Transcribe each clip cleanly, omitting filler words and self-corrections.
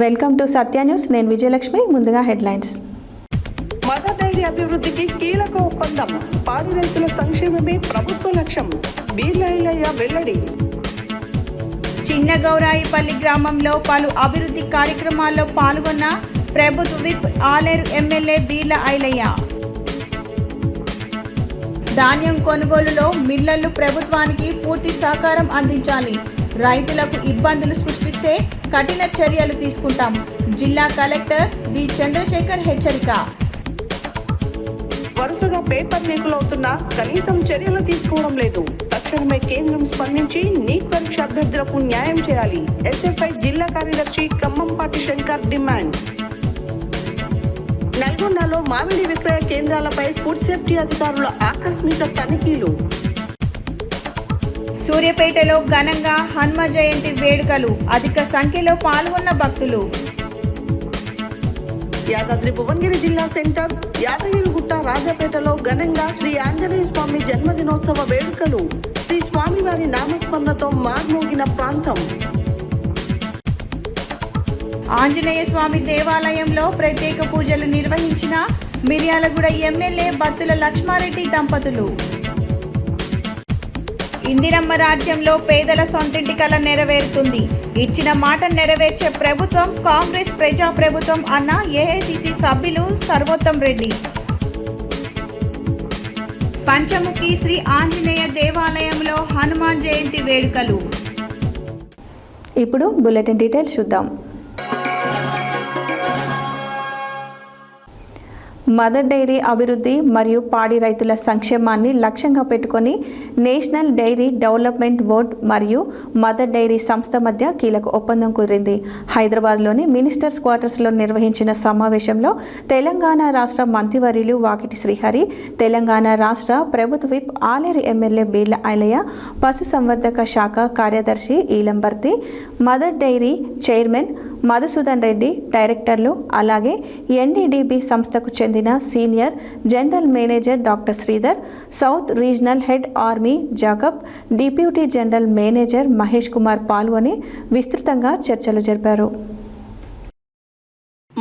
Welcome to Satya news. నేను విజయలక్ష్మి. ముందుగా headlines. Mother dairy అభివృద్ధికి కీలక ఒప్పందం. పాడి రైతుల సంక్షేమమే ప్రభుత్వ లక్ష్యం. బీర్ల ఐలయ్య వెల్లడి. చిన్నగౌరాయిపల్లి గ్రామంలో పలు అభివృద్ధి కార్యక్రమాల్లో పాల్గొన్న ప్రభుత్వ విప్ ఆలేరు ఎమ్మెల్యే బీర్ల ఐలయ్య. ధాన్యం కొనుగోలులో మిల్లర్లు ప్రభుత్వానికి పూర్తి సహకారం అందించాలి. రైతులకు ఇబ్బందులు సృష్టిస్తే కఠిన చర్యలు తీసుకుంటాం. జిల్లా కలెక్టర్ డి చంద్రశేఖర్ హెచ్చరిక. వరుసగా పేపర్ లీకులవుతున్నా కనీసం చర్యలు తీసుకోవడం లేదు. తక్షణమే కేంద్రం స్పందించి నీట్ పరీక్ష అభ్యర్థులకు న్యాయం చేయాలి. ఎస్ఎఫ్ఐ జిల్లా కార్యదర్శి ఖమ్మంపాటి శంకర్ డిమాండ్. నల్గొండలో మామిడి విక్రయ కేంద్రాలపై ఫుడ్ సేఫ్టీ అధికారుల ఆకస్మిక తనిఖీలు. సూర్యాపేటలో ఘనంగా హనుమ జయంతి వేడుకలు. అధిక సంఖ్యలో పాల్గొన్న భక్తులు. యాదాద్రి భువనగిరి జిల్లా సెంటర్ యాదగిరిగుట్ట రాజాపేటలో ఘనంగా శ్రీ ఆంజనేయ స్వామి జన్మదినోత్సవ వేడుకలు. శ్రీ స్వామివారి నామస్మరణతో మార్మోగిన ప్రాంతం. ఆంజనేయ స్వామి దేవాలయంలో ప్రత్యేక పూజలు నిర్వహించిన మిర్యాలగూడ ఎమ్మెల్యే బత్తుల లక్ష్మారెడ్డి దంపతులు. ఇందిరమ్మ రాజ్యంలో పేదల సొంతింటి కల నెరవేరుతుంది. ఇచ్చిన మాట నెరవేర్చే ప్రభుత్వం కాంగ్రెస్ ప్రజా ప్రభుత్వం అన్న ఏఐసిసి సభ్యులు సర్వోత్తం రెడ్డి. పంచముఖి శ్రీ ఆంజనేయ దేవాలయంలో హనుమాన్ జయంతి వేడుకలు. ఇప్పుడు బులెటిన్ డీటెయిల్స్ చూద్దాం. మదర్ డైరీ అభివృద్ధి మరియు పాడి రైతుల సంక్షేమాన్ని లక్ష్యంగా పెట్టుకొని నేషనల్ డైరీ డెవలప్మెంట్ బోర్డ్ మరియు మదర్ డైరీ సంస్థ మధ్య కీలక ఒప్పందం కుదిరింది. హైదరాబాద్లోని మినిస్టర్స్ క్వార్టర్స్లో నిర్వహించిన సమావేశంలో తెలంగాణ రాష్ట్ర మంత్రివర్యులు వాకిటి శ్రీహరి, తెలంగాణ రాష్ట్ర ప్రభుత్వ విప్ ఆలేరు ఎమ్మెల్యే బీర్ల ఐలయ్య, పశుసంవర్ధక శాఖ కార్యదర్శి Elambarthi, Mother Dairy chairman Madhusudan Reddy, డైరెక్టర్లు, అలాగే ఎన్డీడీబీ సంస్థకు చెందిన senior general manager doctor Sridhar, south regional head ఆర్మీ Jacob, deputy general manager Mahesh Kumar పాల్గొని విస్తృతంగా చర్చలు జరిపారు.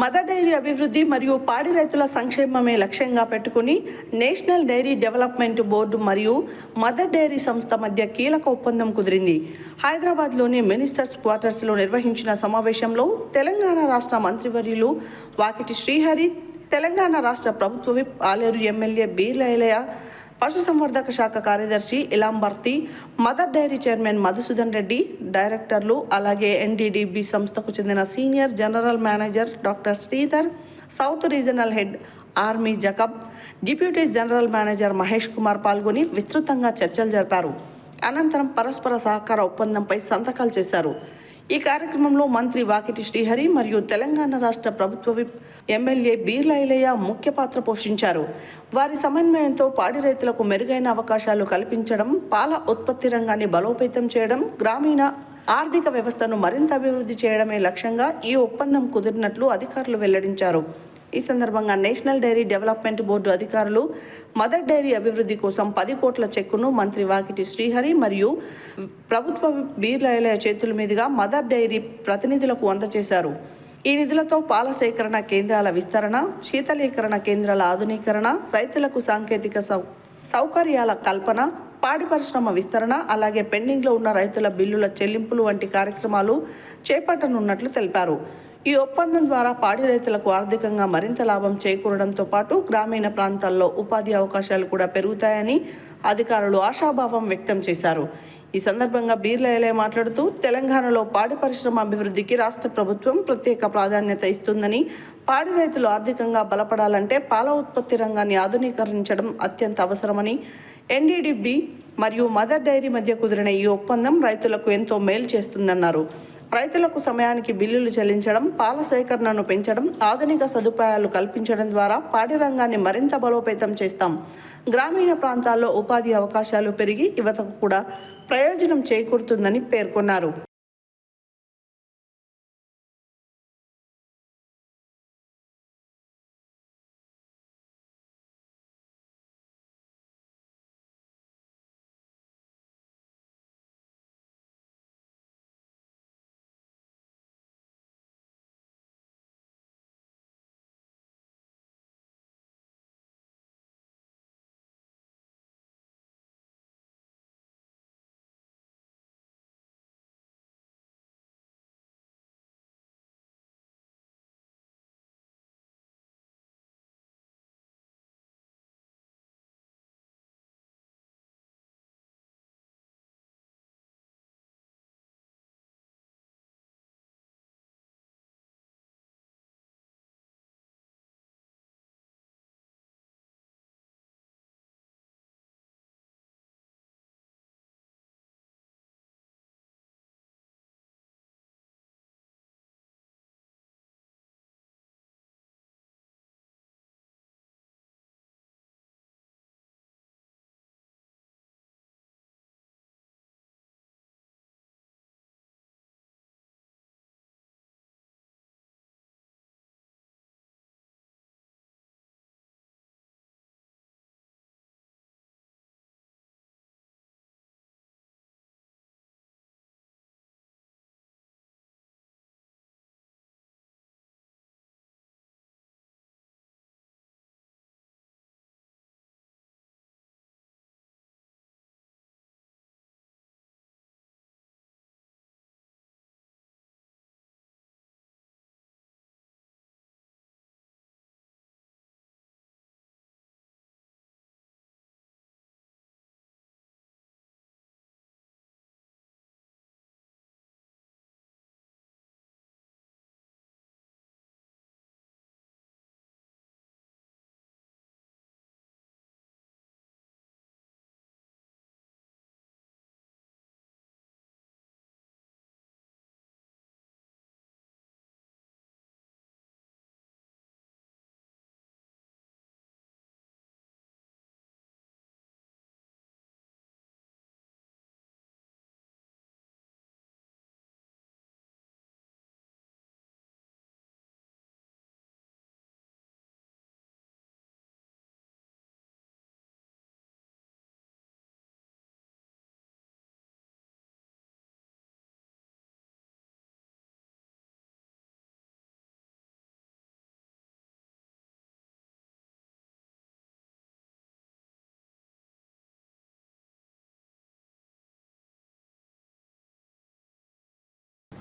మదర్ డైరీ అభివృద్ధి మరియు పాడి రైతుల సంక్షేమమే లక్ష్యంగా పెట్టుకుని నేషనల్ డైరీ డెవలప్మెంట్ బోర్డు మరియు మదర్ డైరీ సంస్థ మధ్య కీలక ఒప్పందం కుదిరింది. హైదరాబాద్లోని మినిస్టర్స్ క్వార్టర్స్లో నిర్వహించిన సమావేశంలో తెలంగాణ రాష్ట్ర మంత్రివర్యులు వాకిటి శ్రీహరి, తెలంగాణ రాష్ట్ర ప్రభుత్వ విప్ ఆలేరు ఎమ్మెల్యే బీర్ల ఐలయ్య, పశుసంవర్ధక శాఖ కార్యదర్శి Ilambarthi, Mother Dairy chairman Madhusudan Reddy, డైరెక్టర్లు, అలాగే ఎన్డీడీబీ సంస్థకు చెందిన senior general manager doctor Sridhar, south regional head ఆర్మీ Jacob, deputy general manager Mahesh Kumar పాల్గొని విస్తృతంగా చర్చలు జరిపారు. అనంతరం పరస్పర సహకార ఒప్పందంపై సంతకాలు చేశారు. ఈ కార్యక్రమంలో మంత్రి వాకిటి శ్రీహరి మరియు తెలంగాణ రాష్ట్ర ప్రభుత్వ విప్ ఎమ్మెల్యే బీర్ల ఐలయ్య ముఖ్య పాత్ర పోషించారు. వారి సమన్వయంతో పాడి రైతులకు మెరుగైన అవకాశాలు కల్పించడం, పాల ఉత్పత్తి రంగాన్ని బలోపేతం చేయడం, గ్రామీణ ఆర్థిక వ్యవస్థను మరింత అభివృద్ధి చేయడమే లక్ష్యంగా ఈ ఒప్పందం కుదిరినట్లు అధికారులు వెల్లడించారు. ఈ సందర్భంగా నేషనల్ డైరీ డెవలప్మెంట్ బోర్డు అధికారులు మదర్ డైరీ అభివృద్ధి కోసం 10 కోట్ల చెక్కును మంత్రి వాకిటి శ్రీహరి మరియు ప్రభుత్వ బీర్ల ఐలయ్య చేతుల మీదుగా మదర్ డైరీ ప్రతినిధులకు అందజేశారు. ఈ నిధులతో పాల సేకరణ కేంద్రాల విస్తరణ, శీతలీకరణ కేంద్రాల ఆధునీకరణ, రైతులకు సాంకేతిక సౌకర్యాల కల్పన, పాడి పరిశ్రమ విస్తరణ, అలాగే పెండింగ్లో ఉన్న రైతుల బిల్లుల చెల్లింపులు వంటి కార్యక్రమాలు చేపట్టనున్నట్లు తెలిపారు. ఈ ఒప్పందం ద్వారా పాడి రైతులకు ఆర్థికంగా మరింత లాభం చేకూరడంతో పాటు గ్రామీణ ప్రాంతాల్లో ఉపాధి అవకాశాలు కూడా పెరుగుతాయని అధికారులు ఆశాభావం వ్యక్తం చేశారు. ఈ సందర్భంగా బీర్ల ఐలయ్య మాట్లాడుతూ తెలంగాణలో పాడి పరిశ్రమ అభివృద్ధికి రాష్ట్ర ప్రభుత్వం ప్రత్యేక ప్రాధాన్యత ఇస్తుందని, పాడి రైతులు ఆర్థికంగా బలపడాలంటే పాల ఉత్పత్తి రంగాన్ని ఆధునీకరించడం అత్యంత అవసరమని, ఎన్డీడీబీ మరియు మదర్ డైరీ మధ్య కుదిరిన ఈ ఒప్పందం రైతులకు ఎంతో మేలు చేస్తుందన్నారు. రైతులకు సమయానికి బిల్లులు చెల్లించడం, పాల సేకరణను పెంచడం, ఆధునిక సదుపాయాలు కల్పించడం ద్వారా పాడి రంగాన్ని మరింత బలోపేతం చేస్తాం. గ్రామీణ ప్రాంతాల్లో ఉపాధి అవకాశాలు పెరిగి యువతకు కూడా ప్రయోజనం చేకూరుతుందని పేర్కొన్నారు.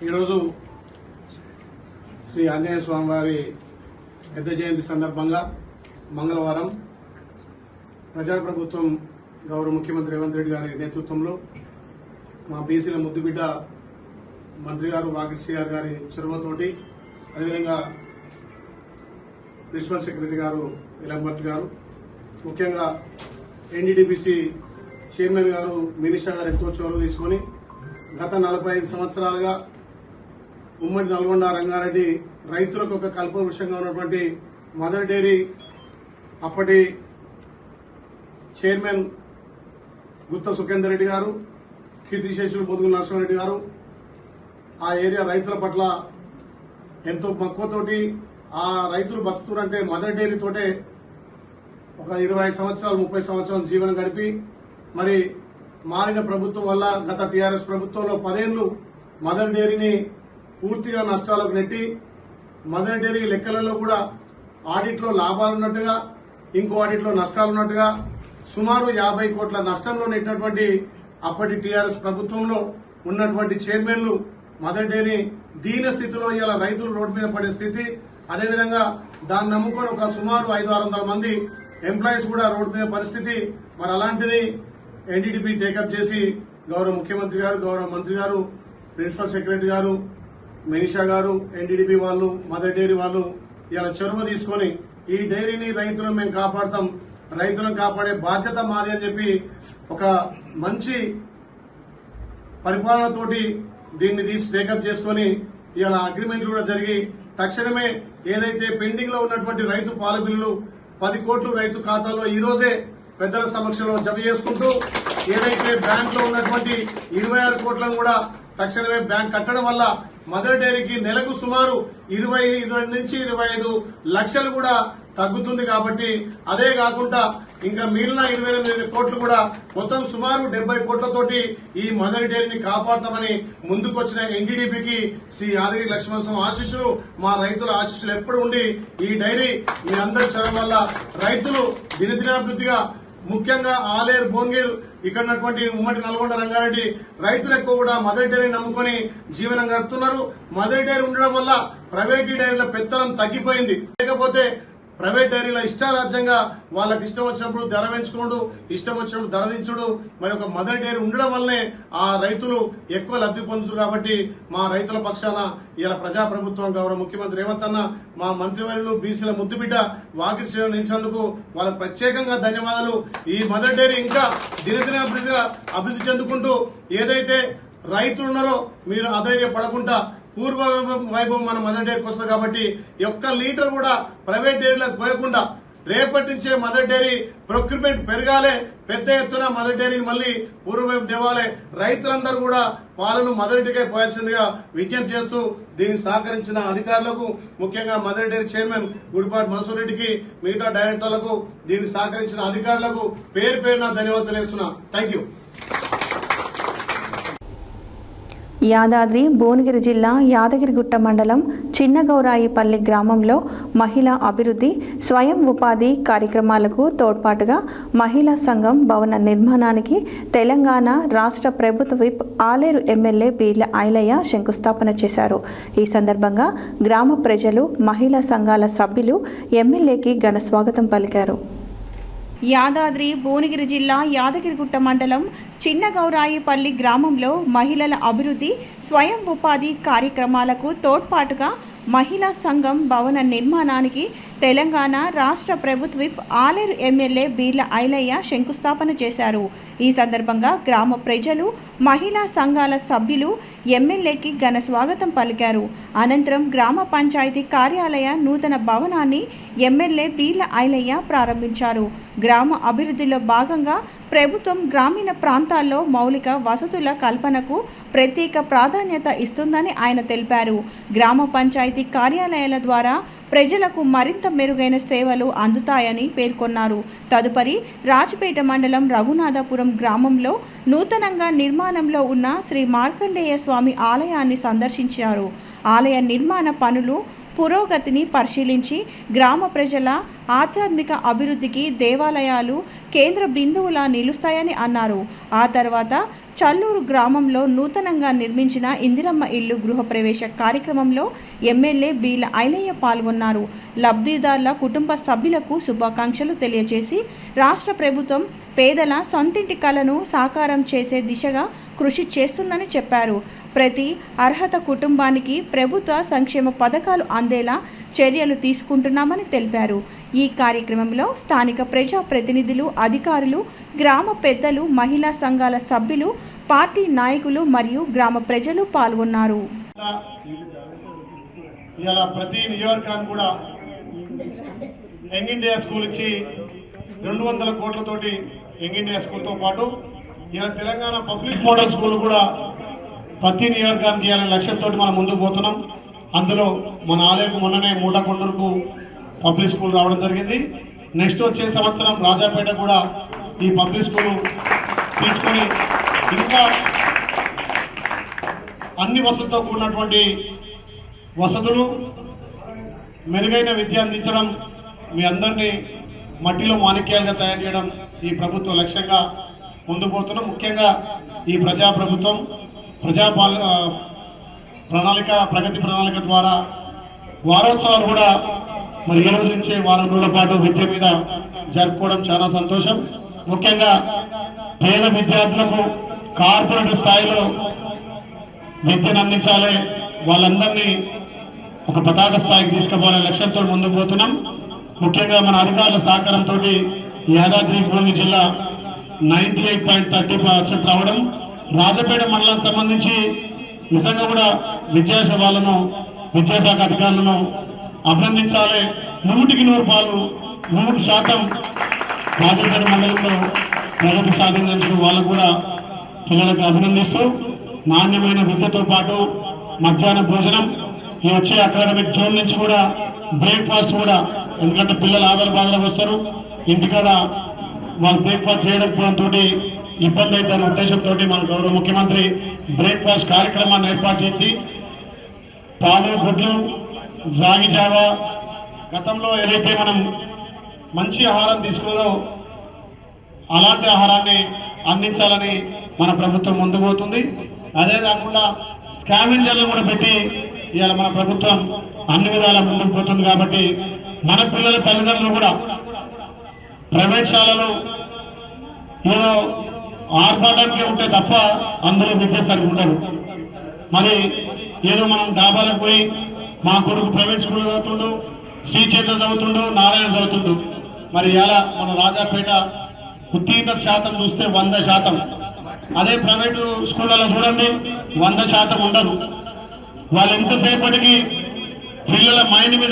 ఈరోజు శ్రీ ఆంజనేయ స్వామి వారి పెద్ద జయంతి సందర్భంగా మంగళవారం ప్రజాప్రభుత్వం గౌరవ ముఖ్యమంత్రి రేవంత్ రెడ్డి గారి నేతృత్వంలో మా బీసీల ముద్దుబిడ్డ మంత్రి గారు వాకిట్ శ్రీఆర్ గారి చొరవతోటి అదేవిధంగా ప్రిన్సిపల్ సెక్రటరీ గారు ఇలంబర్తి గారు, ముఖ్యంగా ఎన్డీడీపీసీ చైర్మన్ గారు మినిషా గారు ఎంతో చొరవ తీసుకొని గత 45 సంవత్సరాలుగా ఉమ్మడి నల్గొండ రంగారెడ్డి రైతులకు ఒక కల్పవృక్షంగా ఉన్నటువంటి మదర్ డైరీ అప్పటి చైర్మన్ గుత్త సుఖేందర్ రెడ్డి గారు, కీర్తిశేషులు బొదుగు నరసింహారెడ్డి గారు ఆ ఏరియా రైతుల పట్ల ఎంతో మక్కువతోటి ఆ రైతులు బతుకుతుంటే మదర్ డైరీ తోటే ఒక 25 సంవత్సరాలు 30 సంవత్సరాలు జీవనం గడిపి మరి మారిన ప్రభుత్వం వల్ల గత టీఆర్ఎస్ ప్రభుత్వంలో 10 ఏళ్లు మదర్ డైరీని పూర్తిగా నష్టాలకు నెట్టి మదర్ డైరీ లెక్కలలో కూడా ఆడిట్లో లాభాలున్నట్టుగా ఇంకో ఆడిట్లో నష్టాలున్నట్టుగా సుమారు 50 కోట్ల నష్టంలో నెట్టినటువంటి అప్పటి టీఆర్ఎస్ ప్రభుత్వంలో ఉన్నటువంటి చైర్మన్లు మదర్ డైరీ దీన స్థితిలో ఇలా రైతులు రోడ్డు మీద పడే స్థితి, అదేవిధంగా దాన్ని నమ్ముకొని ఒక సుమారు 500-600 మంది ఎంప్లాయీస్ కూడా రోడ్డు మీద పరిస్థితి. మరి అలాంటిది ఎన్డీడీపీ టేకప్ చేసి గౌరవ ముఖ్యమంత్రి గారు, గౌరవ మంత్రి గారు, ప్రిన్సిపల్ సెక్రటరీ గారు, మినిషా గారు, ఎన్డీడీపీ వాళ్ళు, మదర్ డైరీ వాళ్ళు ఇలా చొరవ తీసుకొని ఈ డైరీని రైతులను మేము కాపాడతాం, రైతులను కాపాడే బాధ్యత మాది అని చెప్పి ఒక మంచి పరిపాలనతోటి దీన్ని తీసి టేకప్ చేసుకుని ఇలా అగ్రిమెంట్లు కూడా జరిగి తక్షణమే ఏదైతే పెండింగ్ లో ఉన్నటువంటి రైతు పాల బిల్లులు 10 కోట్లు రైతు ఖాతాలో ఈ రోజే పెద్దల సమక్షంలో జమ చేసుకుంటూ ఏదైతే బ్యాంక్ లో ఉన్నటువంటి 26 కోట్లను కూడా తక్షణమే బ్యాంక్ కట్టడం వల్ల మదర్ డైరీకి నెలకు సుమారు 20 నుంచి 25 లక్షలు కూడా తగ్గుతుంది. కాబట్టి అదే కాకుండా ఇంకా మిగిలిన 28 కోట్లు కూడా మొత్తం సుమారు 70 కోట్లతోటి ఈ మదర్ డైరీని కాపాడతామని ముందుకొచ్చిన ఎన్డీడీపీకి శ్రీ యాదగిరి లక్ష్మణస్వామి ఆశీస్సులు, మా రైతుల ఆశీస్సులు ఎప్పుడు ఉండి ఈ డైరీ మీ అందరి చొరవ వల్ల రైతులు దినదినాభివృద్ధిగా, ముఖ్యంగా ఆలేరు, భోంగీరు ఇక్కడ ఉన్నటువంటి ఉమ్మడి నల్గొండ రంగారెడ్డి రైతులు ఎక్కువ కూడా మదర్ డైరీ నమ్ముకొని జీవనం గడుపుతున్నారు. మదర్ డైరీ ఉండడం వల్ల ప్రైవేట్ డైరీల పెత్తనం తగ్గిపోయింది. లేకపోతే ప్రైవేట్ డైరీల ఇష్టారాజ్యంగా వాళ్ళకి ఇష్టం వచ్చినప్పుడు ధర పెంచుకోడు, ఇష్టం వచ్చినప్పుడు ధర దించుడు. మరి ఒక మదర్ డైరీ ఉండడం వల్లనే ఆ రైతులు ఎక్కువ లబ్ధి పొందుతారు. కాబట్టి మా రైతుల పక్షాన ఇలా ప్రజాప్రభుత్వం గౌరవ ముఖ్యమంత్రి రేవంత్ అన్న, మా మంత్రివర్యులు బీసీల ముద్దుబిడ్డ వాకిట్ శ్రీరామ్ నిలిచినందుకు వాళ్ళకు ప్రత్యేకంగా ధన్యవాదాలు. ఈ మదర్ డైరీ ఇంకా దినదినాభివృద్ధిగా అభివృద్ధి చెందుకుంటూ ఏదైతే రైతులు ఉన్నారో మీరు అధైర్యపడకుండా పూర్వ వైభవం మన మదర్ డైరీకి వస్తుంది. కాబట్టి ఒక్క లీటర్ కూడా ప్రైవేట్ డైరీలకు పోయకుండా రేపటి నుంచే మదర్ డైరీ ప్రొక్యూర్మెంట్ పెరగాలి, పెద్ద ఎత్తున మదర్ డైరీని మళ్లీ పూర్వవైపు తేవాలి. రైతులందరూ కూడా పాలను మదర్ డైరీకే పోయాల్సిందిగా విజ్ఞప్తి చేస్తూ దీనికి సహకరించిన అధికారులకు, ముఖ్యంగా Mother Dairy chairman Gudipati Mansoor రెడ్డికి, మిగతా డైరెక్టర్లకు, దీనికి సహకరించిన అధికారులకు పేరు పేరున ధన్యవాదాలు తెలుస్తున్నా. Thank you. యాదాద్రి భువనగిరి జిల్లా యాదగిరిగుట్ట మండలం చిన్నగౌరాయిపల్లి గ్రామంలో మహిళా అభివృద్ధి, స్వయం ఉపాధి కార్యక్రమాలకు తోడ్పాటుగా మహిళా సంఘం భవన నిర్మాణానికి తెలంగాణ రాష్ట్ర ప్రభుత్వ విప్ ఆలేరు ఎమ్మెల్యే బీర్ల ఐలయ్య శంకుస్థాపన చేశారు. ఈ సందర్భంగా గ్రామ ప్రజలు, మహిళా సంఘాల సభ్యులు ఎమ్మెల్యేకి ఘన స్వాగతం పలికారు. యాదాద్రి భువనగిరి జిల్లా యాదగిరిగుట్ట మండలం చిన్నగౌరాయిపల్లి గ్రామంలో మహిళల అభివృద్ధి, స్వయం ఉపాధి కార్యక్రమాలకు తోడ్పాటుగా మహిళా సంఘం భవన నిర్మాణానికి తెలంగాణ రాష్ట్ర ప్రభుత్వ విప్ ఆలేరు ఎమ్మెల్యే బీర్ల ఐలయ్య శంకుస్థాపన చేశారు. ఈ సందర్భంగా గ్రామ ప్రజలు, మహిళా సంఘాల సభ్యులు ఎమ్మెల్యేకి ఘన స్వాగతం పలికారు. అనంతరం గ్రామ పంచాయతీ కార్యాలయ నూతన భవనాన్ని ఎమ్మెల్యే బీర్ల ఐలయ్య ప్రారంభించారు. గ్రామ అభివృద్ధిలో భాగంగా ప్రభుత్వం గ్రామీణ ప్రాంతాల్లో మౌలిక వసతుల కల్పనకు ప్రత్యేక ప్రాధాన్యత ఇస్తుందని ఆయన తెలిపారు. గ్రామ పంచాయతీ కార్యాలయాల ద్వారా ప్రజలకు మరింత మెరుగైన సేవలు అందుతాయని పేర్కొన్నారు. తదుపరి రాజపేట మండలం రఘునాథపురం గ్రామంలో నూతనంగా నిర్మాణంలో ఉన్న శ్రీ మార్కండేయ స్వామి ఆలయాన్ని సందర్శించారు. ఆలయ నిర్మాణ పనులు పురోగతిని పరిశీలించి గ్రామ ప్రజల ఆధ్యాత్మిక అభివృద్ధికి దేవాలయాలు కేంద్ర బిందువులా నిలుస్తాయని అన్నారు. ఆ తర్వాత చల్లూరు గ్రామంలో నూతనంగా నిర్మించిన ఇందిరమ్మ ఇల్లు గృహప్రవేశ కార్యక్రమంలో ఎమ్మెల్యే బీల ఐలయ్య పాల్గొన్నారు. లబ్ధిదారుల కుటుంబ సభ్యులకు శుభాకాంక్షలు తెలియజేసి రాష్ట్ర ప్రభుత్వం పేదల సొంతింటి కలను సాకారం చేసే దిశగా కృషి చేస్తుందని చెప్పారు. ప్రతి అర్హత కుటుంబానికి ప్రభుత్వ సంక్షేమ పథకాలు అందేలా చర్యలు తీసుకుంటున్నామని తెలిపారు. ఈ కార్యక్రమంలో స్థానిక ప్రజాప్రతినిధులు, అధికారులు, గ్రామ పెద్దలు, మహిళా సంఘాల సభ్యులు, పార్టీ నాయకులు మరియు గ్రామ ప్రజలు పాల్గొన్నారు. ఇలా ప్రతి నియోజకవర్గానికి కూడా యంగ్ ఇండియా స్కూల్ ఇచ్చి 200 కోట్లతోటి యంగ్ ఇండియా స్కూల్తో పాటు ఇలా తెలంగాణ పబ్లిక్ మోడల్ స్కూల్ కూడా ప్రతి నియోజకవర్గానికి ఇవ్వాలనే లక్ష్యంతో మనం ముందుకు పోతున్నాం. అందులో మన ఆలయకు మొన్ననే మూటకొండూరుకు పబ్లిక్ స్కూల్ రావడం జరిగింది. నెక్స్ట్ వచ్చే సంవత్సరం రాజాపేట కూడా ఈ పబ్లిక్ స్కూల్ తీసుకొని ఇంకా అన్ని వసతులతో కూడినటువంటి వసతులు, మెరుగైన విద్య అందించడం, మీ అందరినీ మట్టిలో మాణిక్యాలుగా తయారు చేయడం ఈ ప్రభుత్వ లక్ష్యంగా ముందుకు పోతున్నాం. ముఖ్యంగా ఈ ప్రజాప్రభుత్వం ప్రగతి ప్రణాళిక ద్వారా వారోత్సవాలు కూడా మరి 7 నుంచి వారం రోజుల పాటు విద్య మీద జరుపుకోవడం చాలా సంతోషం. ముఖ్యంగా పేద విద్యార్థులకు కార్పొరేట్ స్థాయిలో విద్యను అందించాలి, వాళ్ళందరినీ ఒక పతాక స్థాయికి తీసుకుపోవాలనే లక్ష్యంతో ముందుకు పోతున్నాం. ముఖ్యంగా మన అధికారుల సహకారంతో యాదాద్రి భువనగిరి జిల్లా 98.30% రావడం, రాజపేట మండలానికి సంబంధించి నిజంగా కూడా విద్యాశాఖ అధికారులను అభినందించాలి. 100% రాజపేట మండలంలో ప్రగతి సాధించిన వాళ్ళకు కూడా పిల్లలకు అభినందిస్తూ నాణ్యమైన విద్యతో పాటు మధ్యాహ్న భోజనం, ఈ వచ్చే అకాడమిక్ జోన్ నుంచి కూడా బ్రేక్ఫాస్ట్ కూడా, ఎందుకంటే పిల్లలు ఆధార వస్తారు, ఇంటికాడ వాళ్ళు బ్రేక్ఫాస్ట్ చేయడంతో ఇబ్బంది అవుతున్న ఉద్దేశంతో మన గౌరవ ముఖ్యమంత్రి బ్రేక్ఫాస్ట్ కార్యక్రమాన్ని ఏర్పాటు చేసి పాలు, గుడ్లు, రాగి జావ, గతంలో ఏదైతే మనం మంచి ఆహారం తీసుకున్నదో అలాంటి ఆహారాన్ని అందించాలని మన ప్రభుత్వం ముందుకు పోతుంది. అదే కాకుండా స్కావెంజర్లు కూడా పెట్టి ఇవాళ మన ప్రభుత్వం అన్ని విధాలా ముందుకు పోతుంది. కాబట్టి మన పిల్లల తల్లిదండ్రులు కూడా ప్రైవేట్ శాలలు ఏదో ఆర్భాటానికి ఉంటే తప్ప అందులో విద్య సరిగ్గా ఉండదు. మరి ఏదో మనం డాబాలకు పోయి మా కొడుకు ప్రైవేట్ స్కూల్ చదువుతుండు, శ్రీ చైతన్య చదువుతుండు, నారాయణ చదువుతుండు, మరి ఇలా మన రాజాపేట ఉత్తీర్ణత శాతం చూస్తే 100%. అదే ప్రైవేటు స్కూళ్ళలో చూడండి 100% ఉండదు. వాళ్ళు ఎంతసేపటికి పిల్లల మైండ్ మీద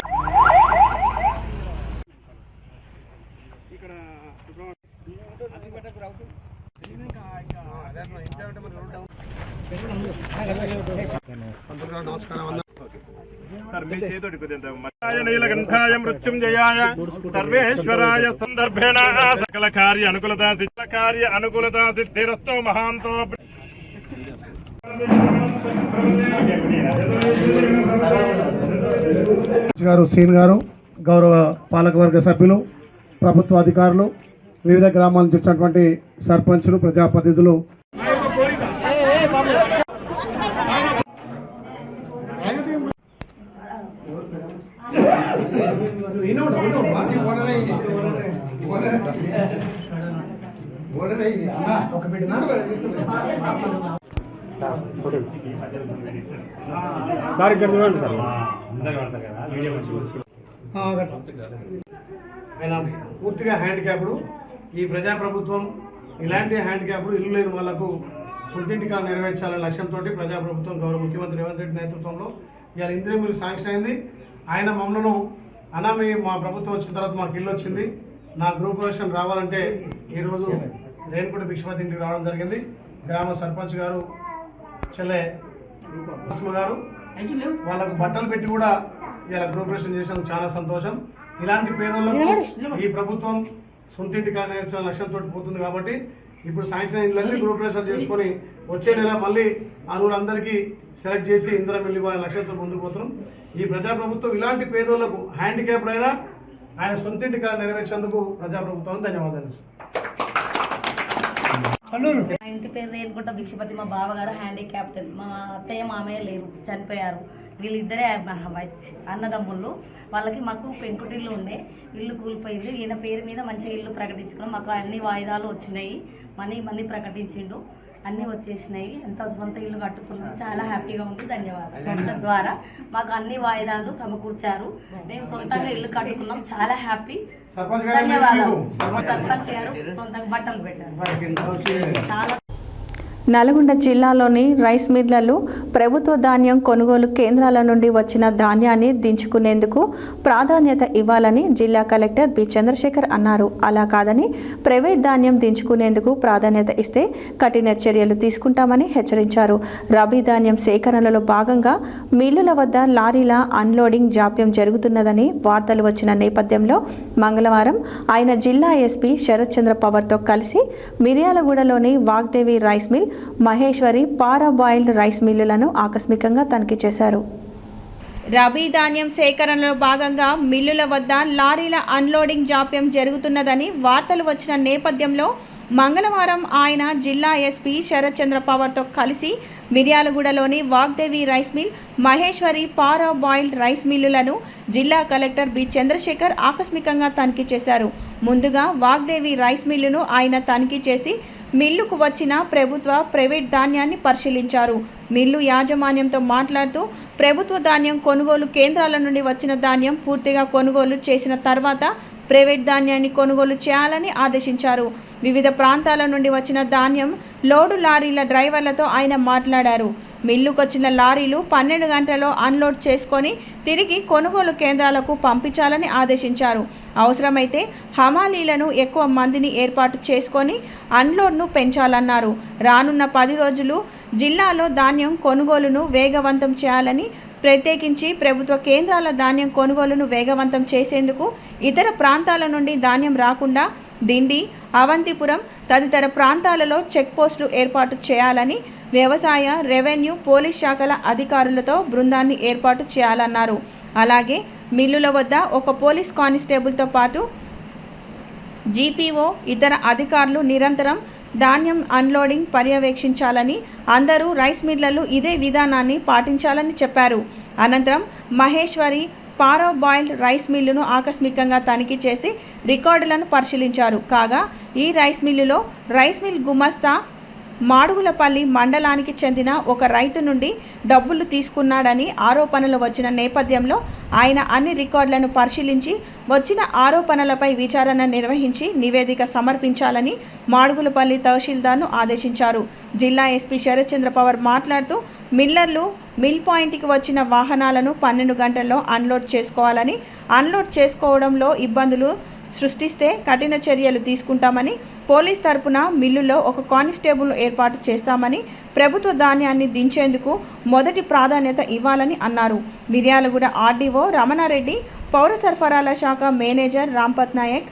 మృత్యుంజయాయ సర్వేశ్వరాయ సందర్భేణ సకల కార్య అనుకూలత సిద్ధిరస్తో మహాంతో. గారు, శ్రీన్ గారు, గౌరవ పాలకవర్గ సభ్యులు, ప్రభుత్వ అధికారులు, వివిధ గ్రామాల నుంచి వచ్చినటువంటి సర్పంచులు, ప్రజాప్రతినిధులు, ఆయన పూర్తిగా హ్యాండిక్యాప్డ్. ఈ ప్రజాప్రభుత్వం ఇలాంటి హ్యాండిక్యాప్డ్ ఇల్లు లేని వాళ్లకు సొంతింటికాలు నెరవేర్చాలనే లక్ష్యంతో ప్రజాప్రభుత్వం గౌరవ ముఖ్యమంత్రి రేవంత్ రెడ్డి నేతృత్వంలో ఇవాళ ఇందిరమ్మ ఇల్లు శాంక్షన్ అయింది. ఆయన మమ్మల్ని మా ప్రభుత్వం వచ్చిన తర్వాత మాకు ఇల్లు వచ్చింది, నా గృహప్రవేశం రావాలంటే ఈరోజు రేణుగుంట భిక్షపతి ఇంటికి రావడం జరిగింది. గ్రామ సర్పంచ్ గారు, చెల్లె గారు వాళ్ళకు బట్టలు పెట్టి కూడా ఇలా గృహప్రవేశం చేసినందుకు చాలా సంతోషం. ఇలాంటి పేదలకు ఈ ప్రభుత్వం సొంతింటికి నేర్చాలని లక్ష్యంతో పోతుంది. కాబట్టి ఇప్పుడు శాంక్షన్ ఇళ్ళన్నీ గృహప్రవేశాలు చేసుకొని వచ్చే నెల మళ్ళీ అర్హులందరికీ సెలెక్ట్ చేసి ఇందిరా మిల్లు ఇవ్వాలనే లక్ష్యంతో ముందుకు పోతున్నాం. ఈ ప్రజాప్రభుత్వం ఇలాంటి పేదోళ్లకు హ్యాండిక్యాప్డ్ అయినా ఆయన సొంతింటి కళ నెరవేర్చేందుకు ప్రజాప్రభుత్వం ధన్యవాదాలు. మా ఇంటి పేరు రేణుకుంట భిక్షపతి. మా బావగారు హ్యాండిక్యాప్టెడ్. మా అత్తయ్య మామయ్య లేరు, చనిపోయారు. వీళ్ళిద్దరే అన్నదమ్ముళ్ళు. వాళ్ళకి మాకు పెంకుటిల్లు ఉండే, ఇల్లు కూలిపోయింది. ఈయన పేరు మీద మంచిగా ఇల్లు ప్రకటించుకున్నాం. మాకు అన్ని వాయిదాలు వచ్చినాయి, మనీ ప్రకటించిండు, అన్నీ వచ్చేసినాయి. ఎంత సొంత ఇల్లు కట్టుకున్నాం, చాలా హ్యాపీగా ఉంది. ధన్యవాదాలు. ద్వారా మాకు అన్ని వాయిదాలు సమకూర్చారు. మేము సొంతంగా ఇల్లు కట్టుకున్నాం, చాలా హ్యాపీ. ధన్యవాదాలు. సర్పంచ్ గారు సొంతంగా బట్టలు పెట్టారు. చాలా నల్గొండ జిల్లాలోని రైస్ మిల్లర్లు ప్రభుత్వ ధాన్యం కొనుగోలు కేంద్రాల నుండి వచ్చిన ధాన్యాన్ని దించుకునేందుకు ప్రాధాన్యత ఇవ్వాలని జిల్లా కలెక్టర్ బి చంద్రశేఖర్ అన్నారు. అలా కాదని ప్రైవేట్ ధాన్యం దించుకునేందుకు ప్రాధాన్యత ఇస్తే కఠిన చర్యలు తీసుకుంటామని హెచ్చరించారు. రబీ ధాన్యం సేకరణలో భాగంగా మిల్లుల వద్ద లారీల అన్లోడింగ్ జాప్యం జరుగుతున్నదని వార్తలు వచ్చిన నేపథ్యంలో మంగళవారం ఆయన జిల్లా ఎస్పీ శరత్ చంద్ర పవర్తో కలిసి మిర్యాలగూడలోని Vagdevi rice mill, Maheshwari parboiled rice మిల్లులను ఆకస్మికంగా తనిఖీ చేశారు. రబీ ధాన్యం సేకరణలో భాగంగా మిల్లుల వద్ద లారీల అన్లోడింగ్ జాప్యం జరుగుతున్నదని వార్తలు వచ్చిన నేపథ్యంలో మంగళవారం ఆయన జిల్లా ఎస్పీ శరత్ చంద్ర పవర్తో కలిసి మిర్యాలగూడలోని Vagdevi rice mill, Maheshwari parboiled rice మిల్లులను జిల్లా కలెక్టర్ బి చంద్రశేఖర్ ఆకస్మికంగా తనిఖీ చేశారు. ముందుగా వాగ్దేవి రైస్ మిల్లును ఆయన తనిఖీ చేసి మిల్లుకు వచ్చిన ప్రభుత్వ, ప్రైవేట్ ధాన్యాన్ని పరిశీలించారు. మిల్లు యాజమాన్యంతో మాట్లాడుతూ ప్రభుత్వ ధాన్యం కొనుగోలు కేంద్రాల నుండి వచ్చిన ధాన్యం పూర్తిగా కొనుగోలు చేసిన తర్వాత ప్రైవేట్ ధాన్యాన్ని కొనుగోలు చేయాలని ఆదేశించారు. వివిధ ప్రాంతాల నుండి వచ్చిన ధాన్యం లోడు లారీల డ్రైవర్లతో ఆయన మాట్లాడారు. మిల్లుకొచ్చిన లారీలు 12 గంటల్లో అన్లోడ్ చేసుకొని తిరిగి కొనుగోలు కేంద్రాలకు పంపించాలని ఆదేశించారు. అవసరమైతే హమాలీలను ఎక్కువ మందిని ఏర్పాటు చేసుకొని అన్లోడ్ను పెంచాలన్నారు. రానున్న 10 రోజులు జిల్లాలో ధాన్యం కొనుగోలును వేగవంతం చేయాలని, ప్రత్యేకించి ప్రభుత్వ కేంద్రాల ధాన్యం కొనుగోలును వేగవంతం చేసేందుకు ఇతర ప్రాంతాల నుండి ధాన్యం రాకుండా దిండి, అవంతిపురం తదితర ప్రాంతాలలో చెక్పోస్టులు ఏర్పాటు చేయాలని, వ్యవసాయ, రెవెన్యూ, పోలీస్ శాఖల అధికారులతో బృందాన్ని ఏర్పాటు చేయాలన్నారు. అలాగే మిల్లుల వద్ద ఒక పోలీస్ కానిస్టేబుల్తో పాటు జీపీఓ, ఇతర అధికారులు నిరంతరం ధాన్యం అన్లోడింగ్ పర్యవేక్షించాలని, అందరూ రైస్ మిల్లర్లు ఇదే విధానాన్ని పాటించాలని చెప్పారు. అనంతరం మహేశ్వరి పారాబాయిల్డ్ రైస్ మిల్లును ఆకస్మికంగా తనిఖీ చేసి రికార్డులను పరిశీలించారు. కాగా ఈ రైస్ మిల్లులో రైస్ మిల్ గుమస్తా మాడుగులపల్లి మండలానికి చెందిన ఒక రైతు నుండి డబ్బులు తీసుకున్నాడని ఆరోపణలు వచ్చిన నేపథ్యంలో ఆయన అన్ని రికార్డులను పరిశీలించి వచ్చిన ఆరోపణలపై విచారణ నిర్వహించి నివేదిక సమర్పించాలని మాడుగులపల్లి తహసీల్దార్ను ఆదేశించారు. జిల్లా ఎస్పీ శరత్ చంద్ర పవర్ మాట్లాడుతూ మిల్లర్లు మిల్ పాయింట్కి వచ్చిన వాహనాలను 12 గంటల్లో అన్లోడ్ చేసుకోవాలని, అన్లోడ్ చేసుకోవడంలో ఇబ్బందులు సృష్టిస్తే కఠిన చర్యలు తీసుకుంటామని, పోలీస్ తరపున మిల్లులో ఒక కానిస్టేబుల్ ఏర్పాటు చేస్తామని, ప్రభుత్వ ధాన్యాన్ని దించేందుకు మొదటి ప్రాధాన్యత ఇవ్వాలని అన్నారు. మిర్యాలగూడ ఆర్డీఓ రమణారెడ్డి, పౌర సరఫరాల శాఖ మేనేజర్ రాంపత్ నాయక్,